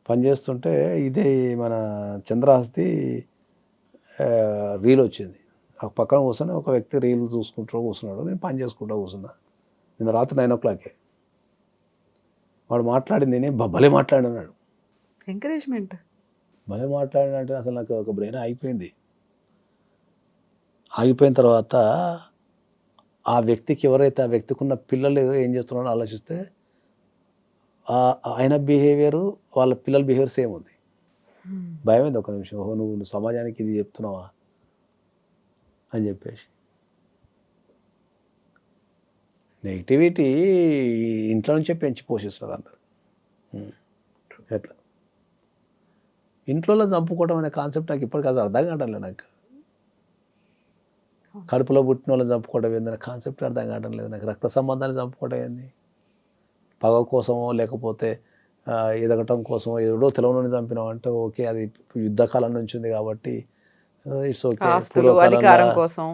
పనిచేస్తుంటే ఇదే మన చంద్రహాస్తి రీల్ వచ్చింది. ఆ పక్కన కూర్చొని ఒక వ్యక్తి రీల్ చూసుకుంటూ కూర్చున్నాడు, నేను పని చేసుకుంటూ కూర్చున్నా. నిన్న రాత్రి 9 o'clock వాడు మాట్లాడింది నేను భలే మాట్లాడినాడు. ఎంకరేజ్మెంట్ భలే మాట్లాడినంటే అసలు నాకు ఒక బ్రెయిన్ ఆగిపోయిన తర్వాత ఆ వ్యక్తికి ఎవరైతే ఆ వ్యక్తికి ఉన్న పిల్లలు ఏం చేస్తున్నారో ఆలోచిస్తే ఆయన బిహేవియరు వాళ్ళ పిల్లల బిహేవియర్ సేమ్ ఉంది. భయమైంది ఒక నిమిషం. ఓహో, నువ్వు సమాజానికి ఇది చెప్తున్నావా అని చెప్పేసి. నెగిటివిటీ ఇంట్లో నుంచే పెంచి పోషిస్తారు అందరు. ఎట్లా ఇంట్లో చంపుకోవడం అనే కాన్సెప్ట్ నాకు ఇప్పటికీ అది అర్థం కావడం లేదు. నాకు కడుపులో పుట్టిన వాళ్ళని చంపుకోవడం ఏందనే కాన్సెప్ట్ అర్థం కావడం లేదు నాకు. రక్త సంబంధాన్ని చంపుకోవడం ఏంది? పగ కోసమో లేకపోతే ఎదగటం కోసమో ఏదో తెలవని చంపినాం అంటే ఓకే, అది యుద్ధకాలం నుంచి ఉంది కాబట్టి ఇట్స్ ఓకే. అధికారం కోసం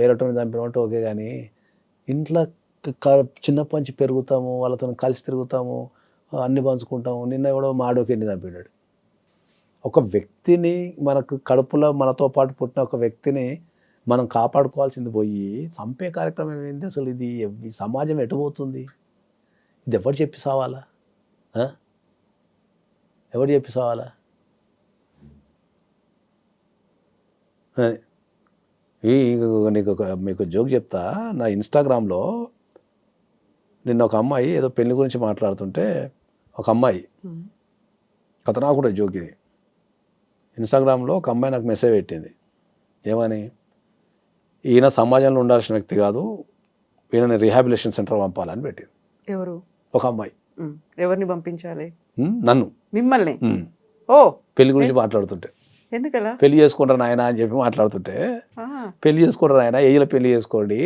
వేరేటోని చంపినాం అంటే ఓకే. కానీ ఇంట్లో చిన్నప్పటి నుంచి పెరుగుతాము, వాళ్ళతో కలిసి తిరుగుతాము, అన్ని పంచుకుంటాము. నిన్న ఎవడో మాడోకెన్ని చంపినాడు. ఒక వ్యక్తిని, మనకు కడుపులో మనతో పాటు పుట్టిన ఒక వ్యక్తిని మనం కాపాడుకోవాల్సింది పోయి చంపే కార్యక్రమం ఏంది అసలు? ఇది సమాజం ఎటుపోతుంది? ఇది ఎవరు చెప్పి సావాలా? ఎవరు చెప్పి సావాలా? మీకు జోక్ చెప్తా. నా ఇన్స్టాగ్రామ్లో నిన్న ఒక అమ్మాయి ఏదో పెళ్లి గురించి మాట్లాడుతుంటే ఒక అమ్మాయి కథ నాకు కూడా జోక్ ఇది. ఇన్స్టాగ్రామ్లో ఒక అమ్మాయి నాకు మెసేజ్ పెట్టింది. ఏమని? ఈయన సమాజంలో ఉండాల్సిన వ్యక్తి కాదు, ఈయనని రీహాబిలిటేషన్ సెంటర్ పంపాలని పెట్టింది. ఎవరు? ఒక అమ్మాయి. ఎవరిని పంపించాలి? నన్ను. మిమ్మల్ని? ఓ, పెళ్లి గురించి మాట్లాడుతుంటే, ఎందుకలా పెళ్లి చేసుకుంటారు నాయన అని చెప్పి మాట్లాడుతుంటే, పెళ్లి చేసుకుంటారు నాయన, ఏజ్లో పెళ్లి చేసుకోండి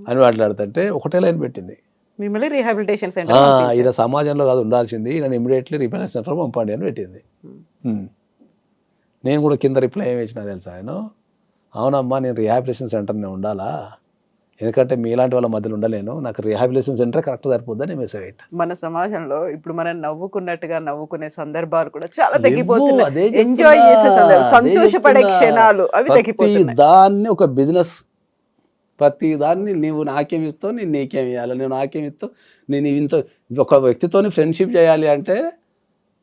అని మాట్లాడుతుంటే ఒకటే లైన్ పెట్టింది, మిమ్మల్ని రీహాబిలిటేషన్ సెంటర్. ఈయన సమాజంలో కాదు ఉండాల్సింది, ఈయన ఇమీడియట్లీ రీహాబిలిటేషన్ సెంటర్ పంపండి అని పెట్టింది. నేను కూడా కింద రిప్లై ఏమి ఇచ్చినా తెలుసా? నేను అవునమ్మా, నేను రీహాబిలిటేషన్ సెంటర్నే ఉండాలా, ఎందుకంటే మీలాంటి వాళ్ళ మధ్యలో ఉండలేను, నాకు రీహాబిలిటేషన్ సెంటర్ కరెక్ట్ సరిపోద్దని మెసేజ్ పెట్టా. మన సమాజంలో ఇప్పుడు మనం నవ్వుకున్నట్టుగా నవ్వుకునే సందర్భాలు కూడా చాలా తగ్గిపోతున్నాయి. ఎంజాయ్ చేసే సంతోషపడే క్షణాలు అవి తగ్గిపోతున్నాయి. దాన్ని ఒక బిజినెస్, ప్రతి దాన్ని నీవు నాకేమి ఇస్తావు, నేను నీకేమి ఇవ్వాలి, నేను నాకేమి ఇస్తావు, నేను ఇంత ఒక వ్యక్తితో ఫ్రెండ్షిప్ చేయాలి అంటే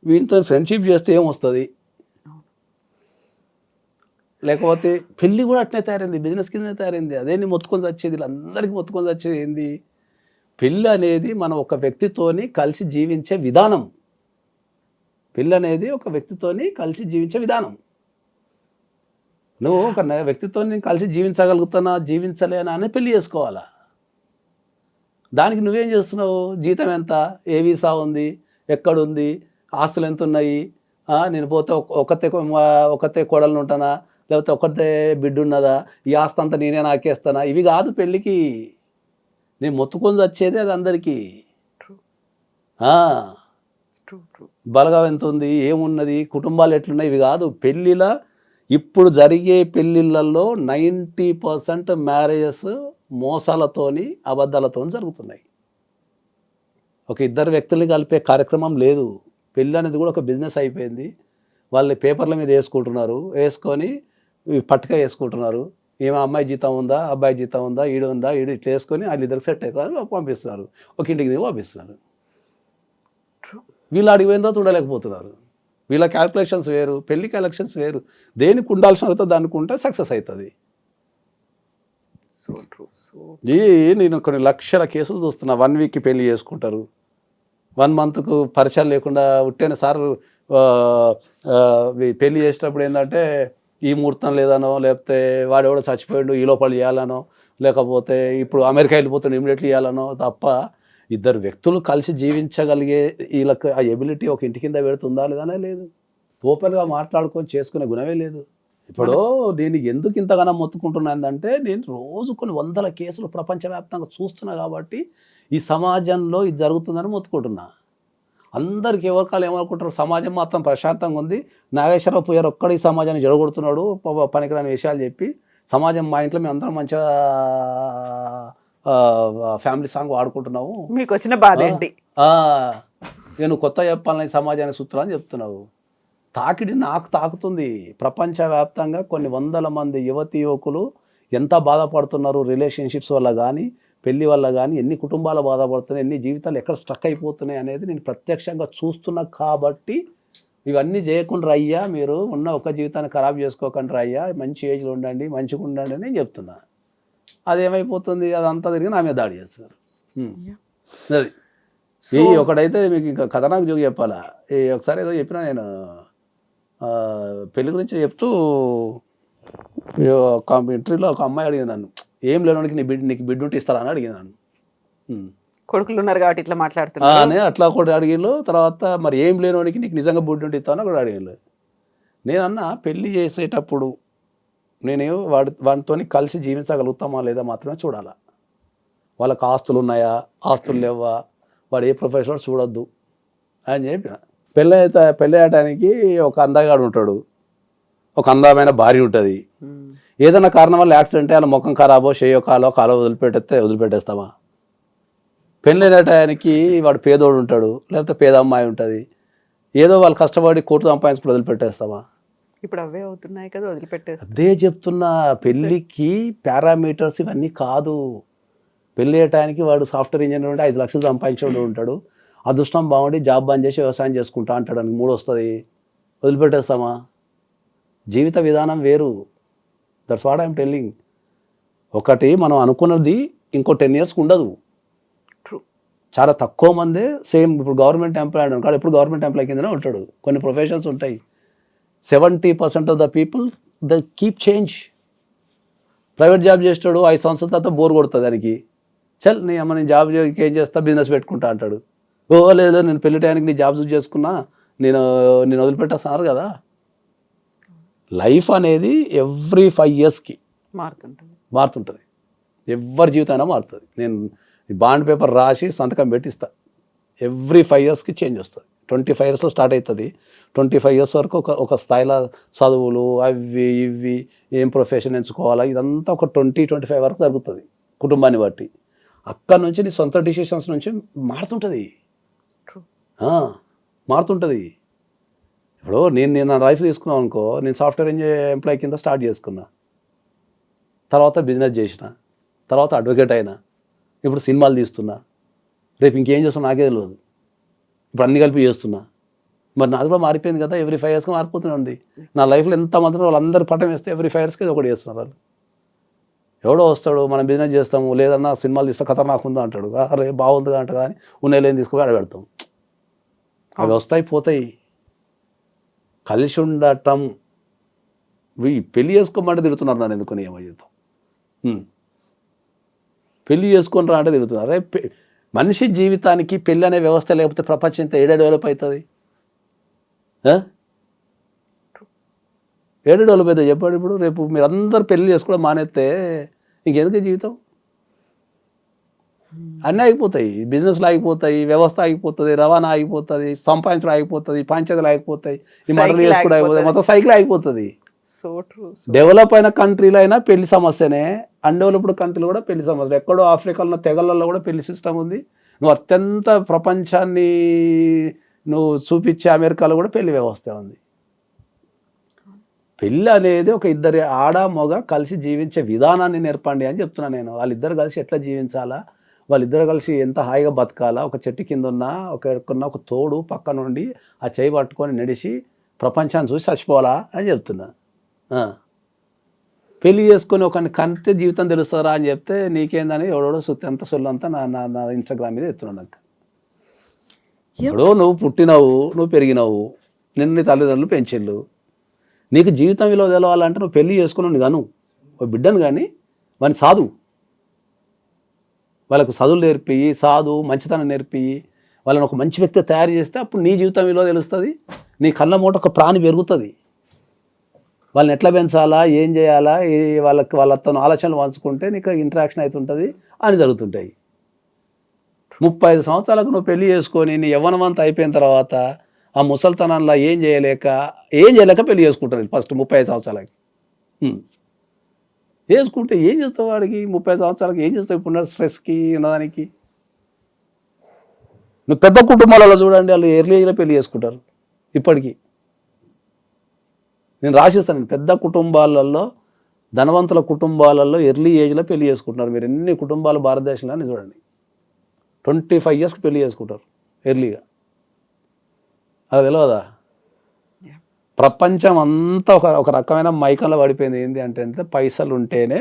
వీటితో ఫ్రెండ్షిప్ చేస్తే ఏమొస్తుంది? లేకపోతే పెళ్ళి కూడా అట్నే తయారైంది, బిజినెస్ కింద తయారైంది. అదే నీ మొత్తుకొని వచ్చేది, వీళ్ళందరికీ మొత్తుకొని వచ్చేది ఏంది? పెళ్ళి అనేది మనం ఒక వ్యక్తితోని కలిసి జీవించే విధానం. పెళ్ళి అనేది ఒక వ్యక్తితోని కలిసి జీవించే విధానం. నువ్వు ఒక వ్యక్తితో కలిసి జీవించగలుగుతున్నా జీవించలేనా అని పెళ్లి చేసుకోవాలా. దానికి నువ్వేం చేస్తున్నావు? జీతం ఎంత, ఏ వీసా ఉంది, ఎక్కడుంది, ఆస్తులు ఎంత ఉన్నాయి, నేను పోతే ఒకతే కోడలు ఉంటానా, లేకపోతే ఒకటే బిడ్డ ఉన్నదా, ఈ ఆస్తి అంతా నేనే నాకేస్తానా? ఇవి కాదు పెళ్ళికి. నేను మొత్తుకొని వచ్చేది అది అందరికీ. బలగా ఎంత ఉంది, ఏమున్నది, కుటుంబాలు ఎట్లున్నాయి, ఇవి కాదు. పెళ్ళిలా ఇప్పుడు జరిగే పెళ్ళిళ్ళల్లో 90% మ్యారేజెస్ మోసాలతోని, అబద్ధాలతో జరుగుతున్నాయి. ఒక ఇద్దరు వ్యక్తుల్ని కలిపే కార్యక్రమం లేదు. పెళ్ళి అనేది కూడా ఒక బిజినెస్ అయిపోయింది. వాళ్ళు పేపర్ల మీద వేసుకుంటున్నారు, వేసుకొని పట్టుక వేసుకుంటున్నారు. ఏమో అమ్మాయి జీతం ఉందా, అబ్బాయి జీతం ఉందా, ఈడు ఉందా, ఈడు ఇట్లా వేసుకొని వాళ్ళిద్దరికి సెట్ అవుతారు, పంపిస్తున్నారు, ఒక ఇంటికి దిగి పంపిస్తున్నారు. వీళ్ళు అడిగి పోయిందో చూడలేకపోతున్నారు. వీళ్ళ క్యాల్కులేషన్స్ వేరు, పెళ్లి క్యాల్కులేషన్స్ వేరు. దేనికి ఉండాల్సిన అవుతుంది దానికి ఉంటే సక్సెస్ అవుతుంది. నేను కొన్ని లక్షల కేసులు చూస్తున్నా. 1 వీక్కి పెళ్లి చేసుకుంటారు, 1 మంత్కు పరిచయం లేకుండా ఉట్టేన సార్ పెళ్లి చేసేటప్పుడు ఏంటంటే ఈ ముహూర్తం లేదనో, లేకపోతే వాడెవడో చచ్చిపోయాడు ఈ లోపల చేయాలనో, లేకపోతే ఇప్పుడు అమెరికా వెళ్ళిపోతాను ఇమీడియట్లీ ఇవ్వాలనో తప్ప ఇద్దరు వ్యక్తులు కలిసి జీవించగలిగే వీళ్ళకి ఆ ఎబిలిటీ ఒక ఇంటి కింద పెడుతుందా లేదనే లేదు. ఓపెన్గా మాట్లాడుకొని చేసుకునే గుణమే లేదు. ఇప్పుడు నేను ఎందుకు ఇంతగానో మొత్తుకుంటున్నానంటే నేను రోజు కొన్ని వందల కేసులు ప్రపంచవ్యాప్తంగా చూస్తున్నా కాబట్టి ఈ సమాజంలో ఇది జరుగుతుందని మొత్తుకుంటున్నా. అందరికి ఎవరికాలు ఏమనుకుంటారు, సమాజం మాత్రం ప్రశాంతంగా ఉంది, నాగేశ్వరరావు పోయారు ఒక్కడు ఈ సమాజాన్ని జడగొడుతున్నాడు పనికిరాని విషయాలు చెప్పి, సమాజం మా ఇంట్లో మేము అందరం మంచిగా ఫ్యామిలీ సాంగ్ వాడుకుంటున్నాము, మీకు వచ్చిన బాధ ఏంటి? నేను కొత్త చెప్పాలని సమాజానికి సూత్రం అని చెప్తున్నావు. తాకిడి నాకు తాకుతుంది. ప్రపంచవ్యాప్తంగా కొన్ని వందల మంది యువతి యువకులు ఎంత బాధపడుతున్నారు రిలేషన్షిప్స్ వల్ల కానీ, పెళ్లి వల్ల కానీ, ఎన్ని కుటుంబాలు బాధపడుతున్నాయి, ఎన్ని జీవితాలు ఎక్కడ స్ట్రక్ అయిపోతున్నాయి అనేది నేను ప్రత్యక్షంగా చూస్తున్నా. కాబట్టి ఇవన్నీ చేయకుండా అయ్యా, మీరు ఉన్న ఒక జీవితాన్ని ఖరాబ్ చేసుకోకుండా అయ్యా, మంచి ఏజ్లో ఉండండి, మంచిగా ఉండండి అని చెప్తున్నా. అదేమైపోతుంది, అదంతా తిరిగి నా మీద దాడి చేస్తున్నారు. అది ఈ ఒకడైతే మీకు ఇంకా కథనాకు జోగి చెప్పాలా. ఒకసారి ఏదో చెప్పినా నేను పెళ్లి గురించి చెప్తూ ఇంటర్వ్యూలో ఒక అమ్మాయి అడిగింది నన్ను, ఏం లేనోడికి నీకు బిడ్డ ఉంటే ఇస్తారా అని అడిగింది నన్ను. కొడుకులు ఉన్నారు కాబట్టి ఇట్లా మాట్లాడుతున్నా అట్లా కూడా అడిగిళ్ళు. తర్వాత మరి ఏం లేనోడికి నీకు నిజంగా బిడ్డ ఉంటే ఇస్తాను కూడా అడిగిళ్ళు. నేనన్నా పెళ్లి చేసేటప్పుడు నేను వాడితో కలిసి జీవించగలుగుతామా లేదా మాత్రమే చూడాలా. వాళ్ళకి ఆస్తులు ఉన్నాయా, ఆస్తులు లేవా, వాడు ఏ ప్రొఫెషనల్ చూడొద్దు అని చెప్పిన. పెళ్ళి అయ్యటానికి ఒక అందగాడు ఉంటాడు, ఒక అందమైన భార్య ఉంటుంది. ఏదైనా కారణం వల్ల యాక్సిడెంట్ వాళ్ళ ముఖం ఖరాబో చేయో కాలో వదిలిపెట్టేస్తామా? పెళ్ళి అయ్యటానికి వాడు పేదోడు ఉంటాడు, లేకపోతే పేద అమ్మాయి ఉంటుంది, ఏదో వాళ్ళు కష్టపడి కోర్టు సంపాదించుకుని వదిలిపెట్టేస్తామా? ఇప్పుడు అవే అవుతున్నాయి కదా, వదిలిపెట్టేస్తా. అదే చెప్తున్నా, పెళ్ళికి పారామీటర్స్ ఇవన్నీ కాదు. పెళ్ళి అయ్యటానికి వాడు సాఫ్ట్వేర్ ఇంజనీర్ ఉంటే 5 లక్షలు సంపాదించేవాడు ఉంటాడు, అదృష్టం బాగుండి జాబ్ బంద్ చేసి వ్యవసాయం చేసుకుంటా అంటాడు, 3 వస్తుంది, వదిలిపెట్టేస్తామా? జీవిత విధానం వేరు. That's what I'm telling. ఒకటి మనం అనుకున్నది ఇంకో 10 yearsకి ఉండదు. చాలా తక్కువ మందే సేమ్. ఇప్పుడు గవర్నమెంట్ ఎంప్లాయ్ అనుకోడు, ఎప్పుడు గవర్నమెంట్ ఎంప్లాయ్ కిందనే ఉంటాడు. కొన్ని ప్రొఫెషన్స్ ఉంటాయి. 70% of the people the keep change. Private job చేస్తాడు, 5 సంవత్సరాల తర్వాత బోర్ కొడుతుంది దానికి, చల్ నీ అమ్మ నేను జాబ్ ఏం చేస్తా, బిజినెస్ పెట్టుకుంటా అంటాడు. ఓ లేదు నేను పెళ్లి టైంకి నీ జాబ్ చూస్ చేసుకున్నా, నేను వదిలిపెట్టేస్తున్నారు కదా. లైఫ్ అనేది ఎవ్రీ 5 yearsకి మారుతుంటుంది. ఎవరి జీవితమైనా మారుతుంది. నేను బాండ్ పేపర్ రాసి సంతకం పెట్టిస్తా, ఎవ్రీ 5 yearsకి చేంజ్ వస్తుంది. 25 yearsలో స్టార్ట్ అవుతుంది. 25 years వరకు ఒక స్థాయిలో చదువులు అవి ఇవి ఏం ప్రొఫెషన్ ఎంచుకోవాలా ఇదంతా ఒక 20-25 వరకు జరుగుతుంది కుటుంబాన్ని బట్టి. అక్కడ నుంచి నీ సొంత డిసిషన్స్ నుంచి మారుతుంటుంది. ఇప్పుడు నేను నా లైఫ్ తీసుకున్నాను అనుకో, నేను సాఫ్ట్వేర్ ఎంప్లాయ్ కింద స్టార్ట్ చేసుకున్నా, తర్వాత బిజినెస్ చేసిన, తర్వాత అడ్వకేట్ అయినా, ఇప్పుడు సినిమాలు తీస్తున్నా, రేపు ఇంకేం చేస్తున్నా నాకే తెలియదు, ఇప్పుడు అన్ని కలిపి చేస్తున్నా. మరి నాది కూడా మారిపోయింది కదా, ఎవ్రీ 5 yearsకి మారిపోతూనే ఉంది. నా లైఫ్లో ఎంతమంది వాళ్ళందరూ పట్టం వేస్తే ఎవ్రీ 5 yearsకి ఒకటి చేస్తున్నారు వాళ్ళు. ఎవడో వస్తాడు, మనం బిజినెస్ చేస్తాము, లేదన్నా సినిమాలు తీస్తే ఖతర్నాక్ ఉందా అంటాడు, అరే బాగుందిగా అంట, కానీ ఉన్నలేని తీసుకుని అడగడతాం. అవి వస్తాయి పోతాయి. కలిసి ఉండటం, పెళ్లి చేసుకోమంటే తిడుతున్నారు నన్ను, ఎందుకని ఏమో చేద్దాం, పెళ్లి చేసుకొని రా అంటే తిడుతున్నారు. అరే మనిషి జీవితానికి పెళ్ళి అనే వ్యవస్థ లేకపోతే ప్రపంచం ఇంత డెవలప్ అవుతుంది? డెవలప్ అవుతుంది చెప్పండి. ఇప్పుడు రేపు మీరు అందరు పెళ్లి చేసుకోవడం మానేస్తే ఇంకెందుకు జీవితం? అన్నీ ఆగిపోతాయి, బిజినెస్లు ఆగిపోతాయి, వ్యవస్థ ఆగిపోతుంది, రవాణా ఆగిపోతుంది, సంపాదించడం ఆగిపోతుంది, పంచాయతీలు ఆగిపోతాయి, ఈ మటలు చేసుకోవడం ఆగిపోతుంది, మొత్తం సైకిల్ ఆగిపోతుంది. డెవలప్ అయిన కంట్రీలో అయినా పెళ్లి సమస్యనే, అన్డెవలప్డ్ కంట్రీలో కూడా పెళ్లి సమస్య. ఎక్కడో ఆఫ్రికాలో తెగలలో కూడా పెళ్లి సిస్టమ్ ఉంది. నువ్వు అత్యంత ప్రపంచాన్ని నువ్వు చూపించే అమెరికాలో కూడా పెళ్లి వ్యవస్థ ఉంది. పెళ్ళి అనేది ఒక ఇద్దరి ఆడ మగ కలిసి జీవించే విధానాన్ని నేర్పండి అని చెప్తున్నా నేను. వాళ్ళిద్దరు కలిసి ఎట్లా జీవించాలా, వాళ్ళిద్దరు కలిసి ఎంత హాయిగా బతకాలా, ఒక చెట్టు కింద ఉన్న ఒక తోడు పక్క నుండి ఆ చేయి పట్టుకొని నడిచి ప్రపంచాన్ని చూసి చచ్చిపోవాలా అని చెప్తున్నా. పెళ్లి చేసుకొని ఒకరిని కంటే జీవితం తెలుస్తారా అని చెప్తే నీకేందని ఎవడో ఎంత సొల్లంతా నా ఇన్స్టాగ్రామ్ మీద ఎత్తున్నాను. నాకు ఇప్పుడు నువ్వు పుట్టినావు, నువ్వు పెరిగినావు, నిన్ను నీ తల్లిదండ్రులు పెంచిళ్ళు, నీకు జీవితం విలువ తెలవాలంటే నువ్వు పెళ్లి చేసుకున్నావు కాను, ఒక బిడ్డను కానీ వాడిని సాధు, వాళ్ళకు చదువులు నేర్పి సాధు మంచితనం నేర్పి వాళ్ళని ఒక మంచి వ్యక్తి తయారు చేస్తే అప్పుడు నీ జీవితం విలువ తెలుస్తుంది, నీ కళ్ళ మూట ఒక ప్రాణి పెరుగుతుంది. వాళ్ళని ఎట్లా పెంచాలా, ఏం చేయాలా, వాళ్ళతో ఆలోచనలు పంచుకుంటే నీకు ఇంటరాక్షన్ అవుతుంటుంది అని జరుగుతుంటాయి. 35 సంవత్సరాలకు నువ్వు పెళ్లి చేసుకొని నీ యవ్వనమంతా అయిపోయిన తర్వాత ఆ ముసలితనంలో ఏం చేయలేక పెళ్లి చేసుకుంటారు ఫస్ట్ 35 సంవత్సరాలకి. చేసుకుంటే ఏం చేస్తావు వాడికి 30 సంవత్సరాలకి ఏం చేస్తావు ఇప్పుడు స్ట్రెస్కి ఉన్నదానికి. నువ్వు పెద్ద కుటుంబాలలో చూడండి, వాళ్ళు ఎర్లీ ఏజ్లో పెళ్లి చేసుకుంటారు. ఇప్పటికీ నేను రాసిస్తాను, పెద్ద కుటుంబాలలో ధనవంతుల కుటుంబాలలో ఎర్లీ ఏజ్లో పెళ్లి చేసుకుంటున్నారు. మీరు ఎన్ని కుటుంబాలు భారతదేశంలో చూడండి 25 yearsకి పెళ్లి చేసుకుంటారు ఎర్లీగా. అది తెలియదా? ప్రపంచం అంతా ఒక రకమైన మైకంలో పడిపోయింది. ఏంటి అంటే పైసలు ఉంటేనే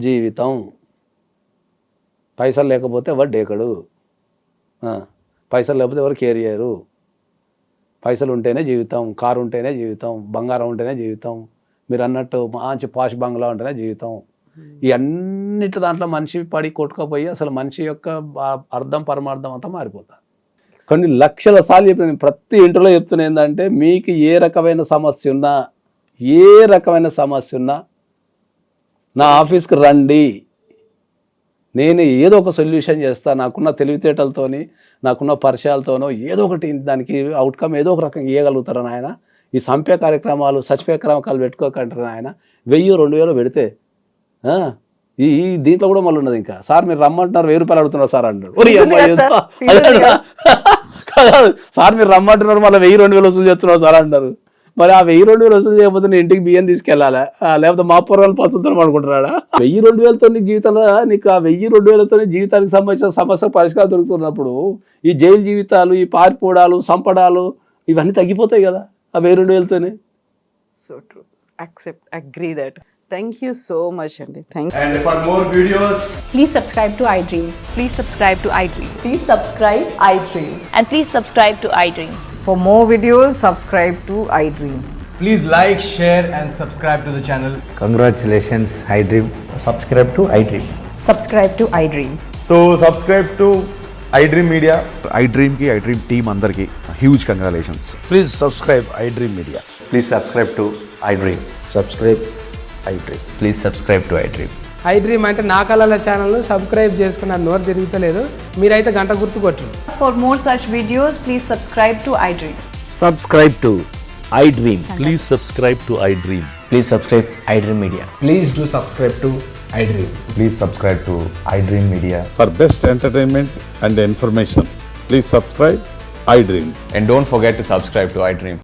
జీవితం, పైసలు లేకపోతే ఎవరు డేకడు, పైసలు లేకపోతే ఎవరు కేర్ చేయరు. పైసలు ఉంటేనే జీవితం, కారు ఉంటేనే జీవితం, బంగారం ఉంటేనే జీవితం, మీరు అన్నట్టు మంచి పాష్ బంగ్లా ఉంటేనే జీవితం. ఈ అన్నిటి దాంట్లో మనిషి పడి కొట్టుకపోయి అసలు మనిషి యొక్క అర్థం పరమార్థం అంతా మారిపోతుంది. కొన్ని లక్షల సార్లు చెప్పిన ప్రతి ఇంట్లో చెప్తున్నా ఏంటంటే మీకు ఏ రకమైన సమస్య ఉన్నా నా ఆఫీస్కి రండి, నేను ఏదో ఒక సొల్యూషన్ చేస్తా. నాకున్న తెలివితేటలతోని, నాకున్న పరిచయాలతోనో ఏదో ఒకటి దానికి అవుట్కమ్ ఏదో ఒక రకంగా ఇవ్వగలుగుతారు నాయన. ఈ సంపే కార్యక్రమాలు సచిపే కార్యక్రమాలు పెట్టుకోకంటారు నాయన. 1000-2000 పెడితే ఈ దీంట్లో కూడా మళ్ళీ ఉన్నది. ఇంకా సార్ మీరు రమ్మంటున్నారు 1000 రూపాయలు అడుగుతున్నారు సార్ అంటారు. సార్ మీరు రమ్మంటున్నారు మళ్ళీ 1000-2000 వసూలు చేస్తున్నారు సార్ అంటారు. మరి ఆ 1000-2000 వసూలు చేయకపోతే నేను ఇంటికి బియ్యం తీసుకెళ్ళాలా, లేకపోతే మా పూర్వాలు పసుతో అనుకుంటున్నాడా? 1000-2000తో నీకు జీవితంలో నీకు ఆ 1000-2000తో జీవితానికి సంబంధించిన సమస్య పరిష్కారం దొరుకుతున్నప్పుడు ఈ జైలు జీవితాలు, ఈ పారిపోవడాలు, సంపడాలు ఇవన్నీ తగ్గిపోతాయి కదా ఆ 1000-2000తోనే. So true, accept, agree that. Thank you so much, Andy. Thank you. And for more videos, Please subscribe to iDream. Please subscribe to iDream. Please subscribe iDream. And please subscribe to iDream. For more videos, subscribe to iDream. please like, share and subscribe to the channel. Congratulations, iDream. Subscribe to iDream. Subscribe to iDream. So subscribe to iDream Media. iDream ki iDream team andarki huge congratulations. Please subscribe iDream Media. Please subscribe to iDream. Subscribe iDream. Please subscribe to iDream. iDream అంటే నా కళల ఛానల్ను subscribe చేసుకున్న నోరు తిరుగుతలేదు, మీరైతే గంట గుర్తు కొట్టండి. For more such videos, please subscribe to iDream. Subscribe to iDream. Please subscribe to iDream. Please subscribe iDream Media. Please do subscribe to iDream. Please subscribe to iDream Media. For best entertainment and information, please subscribe iDream. And don't forget to subscribe to iDream.